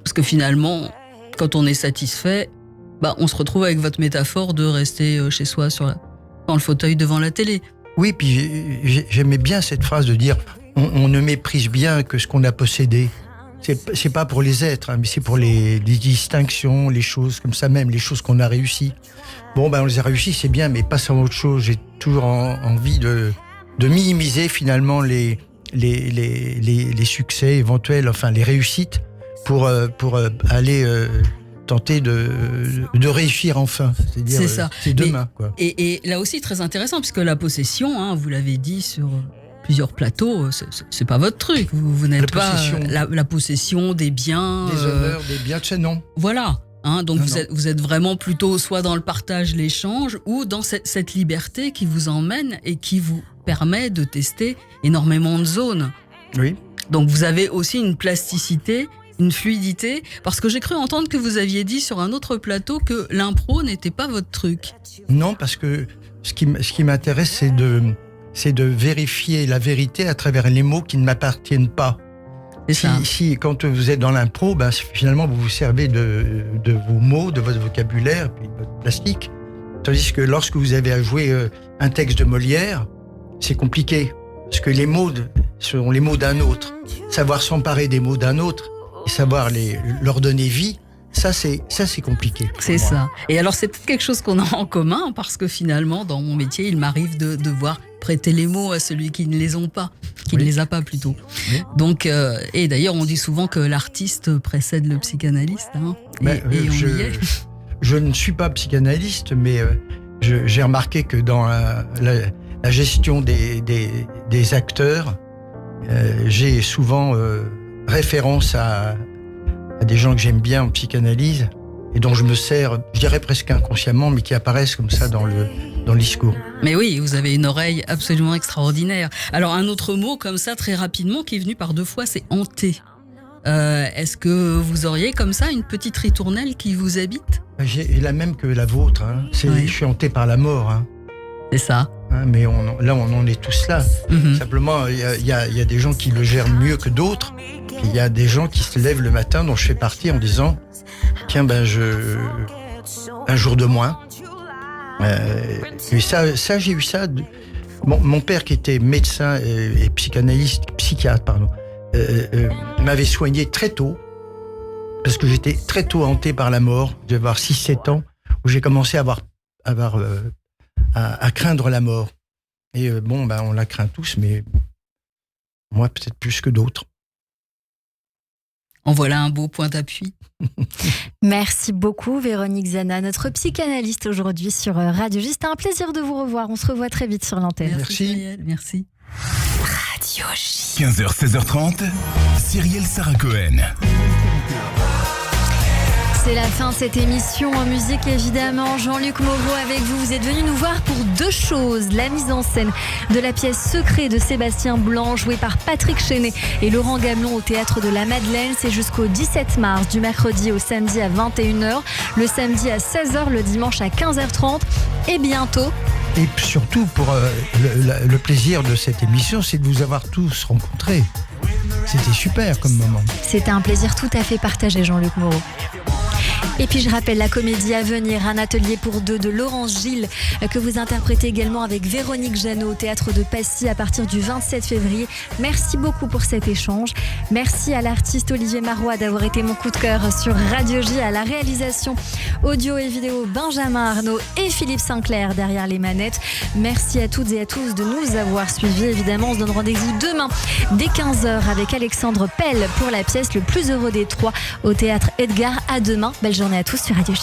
S15: parce que finalement, quand on est satisfait, on se retrouve avec votre métaphore de rester chez soi dans le fauteuil devant la télé.
S3: Oui, puis j'aimais bien cette phrase de dire on ne méprise bien que ce qu'on a possédé. C'est pas pour les êtres, mais c'est pour les distinctions, les choses comme ça même, les choses qu'on a réussies. Bon, on les a réussies, c'est bien, mais pas sans autre chose. J'ai toujours envie de minimiser finalement les succès éventuels, enfin les réussites, pour aller tenter de réussir enfin. C'est-à-dire,
S15: c'est ça.
S3: C'est demain, quoi.
S15: Et là aussi, très intéressant, puisque la possession, vous l'avez dit sur plusieurs plateaux, c'est pas votre truc. Vous n'êtes pas la possession des biens.
S3: Des honneurs, des biens, non.
S15: Voilà. Donc vous êtes vraiment plutôt soit dans le partage, l'échange, ou dans cette liberté qui vous emmène et qui vous permet de tester énormément de zones.
S3: Oui.
S15: Donc vous avez aussi une plasticité, une fluidité, parce que j'ai cru entendre que vous aviez dit sur un autre plateau que l'impro n'était pas votre truc.
S3: Non, parce que ce qui m'intéresse, c'est de vérifier la vérité à travers les mots qui ne m'appartiennent pas. Si quand vous êtes dans l'impro, finalement vous vous servez de vos mots, de votre vocabulaire, puis de votre plastique. Tandis que lorsque vous avez à jouer un texte de Molière, c'est compliqué, parce que les mots seront les mots d'un autre. Savoir s'emparer des mots d'un autre et savoir leur donner vie, ça c'est compliqué.
S15: C'est ça. Et alors c'est peut-être quelque chose qu'on a en commun, parce que finalement dans mon métier, il m'arrive de devoir prêter les mots à celui qui ne les ont pas, qui ne les a pas plutôt. Oui. Donc, et d'ailleurs on dit souvent que l'artiste précède le psychanalyste.
S3: Je ne suis pas psychanalyste, mais j'ai remarqué que dans la gestion des acteurs, j'ai souvent référence à des gens que j'aime bien en psychanalyse et dont je me sers, je dirais presque inconsciemment, mais qui apparaissent comme ça dans le discours.
S15: Mais oui, vous avez une oreille absolument extraordinaire. Alors un autre mot comme ça, très rapidement, qui est venu par 2 fois, c'est hanter. Est-ce que vous auriez comme ça une petite ritournelle qui vous habite ?
S3: J'ai la même que la vôtre. Oui. Je suis hanté par la mort.
S15: C'est ça.
S3: hein, mais là, on en est tous là. Simplement, il y a des gens qui le gèrent mieux que d'autres. Il y a des gens qui se lèvent le matin, dont je fais partie, en disant tiens, un jour de moins. Et ça, j'ai eu ça. Mon père, qui était médecin et psychiatre, m'avait soigné très tôt, parce que j'étais très tôt hanté par la mort. Je devais avoir 6-7 ans, où j'ai commencé à craindre la mort. Et on la craint tous, mais moi, peut-être plus que d'autres.
S15: En voilà un beau point d'appui.
S2: Merci beaucoup Véronique Zana, notre psychanalyste aujourd'hui sur Radio J. C'était un plaisir de vous revoir. On se revoit très vite sur l'antenne.
S15: Merci. Merci.
S2: Radio J.
S1: 15h, 16h30, Cyrielle Sarah Cohen.
S2: C'est la fin de cette émission en musique, évidemment. Jean-Luc Moreau avec vous. Vous êtes venu nous voir pour 2 choses. La mise en scène de la pièce Secret de Sébastien Blanc, jouée par Patrick Chenet et Laurent Gamelon au Théâtre de la Madeleine. C'est jusqu'au 17 mars, du mercredi au samedi à 21h, le samedi à 16h, le dimanche à 15h30 et bientôt.
S3: Et surtout, pour le plaisir de cette émission, c'est de vous avoir tous rencontrés. C'était super comme moment.
S2: C'était un plaisir tout à fait partagé, Jean-Luc Moreau. Et puis je rappelle la comédie à venir, un atelier pour 2 de Laurence Gilles, que vous interprétez également avec Véronique Jeannot au Théâtre de Passy à partir du 27 février. Merci beaucoup pour cet échange. Merci à l'artiste Olivier Marois d'avoir été mon coup de cœur sur Radio J, à la réalisation audio et vidéo Benjamin Arnaud et Philippe Sinclair derrière les manettes. Merci à toutes et à tous de nous avoir suivis. Évidemment, on se donne rendez-vous demain dès 15h avec Alexandre Pell pour la pièce Le plus heureux des 3 au Théâtre Edgar. À demain. Belle journée à tous sur Radio J.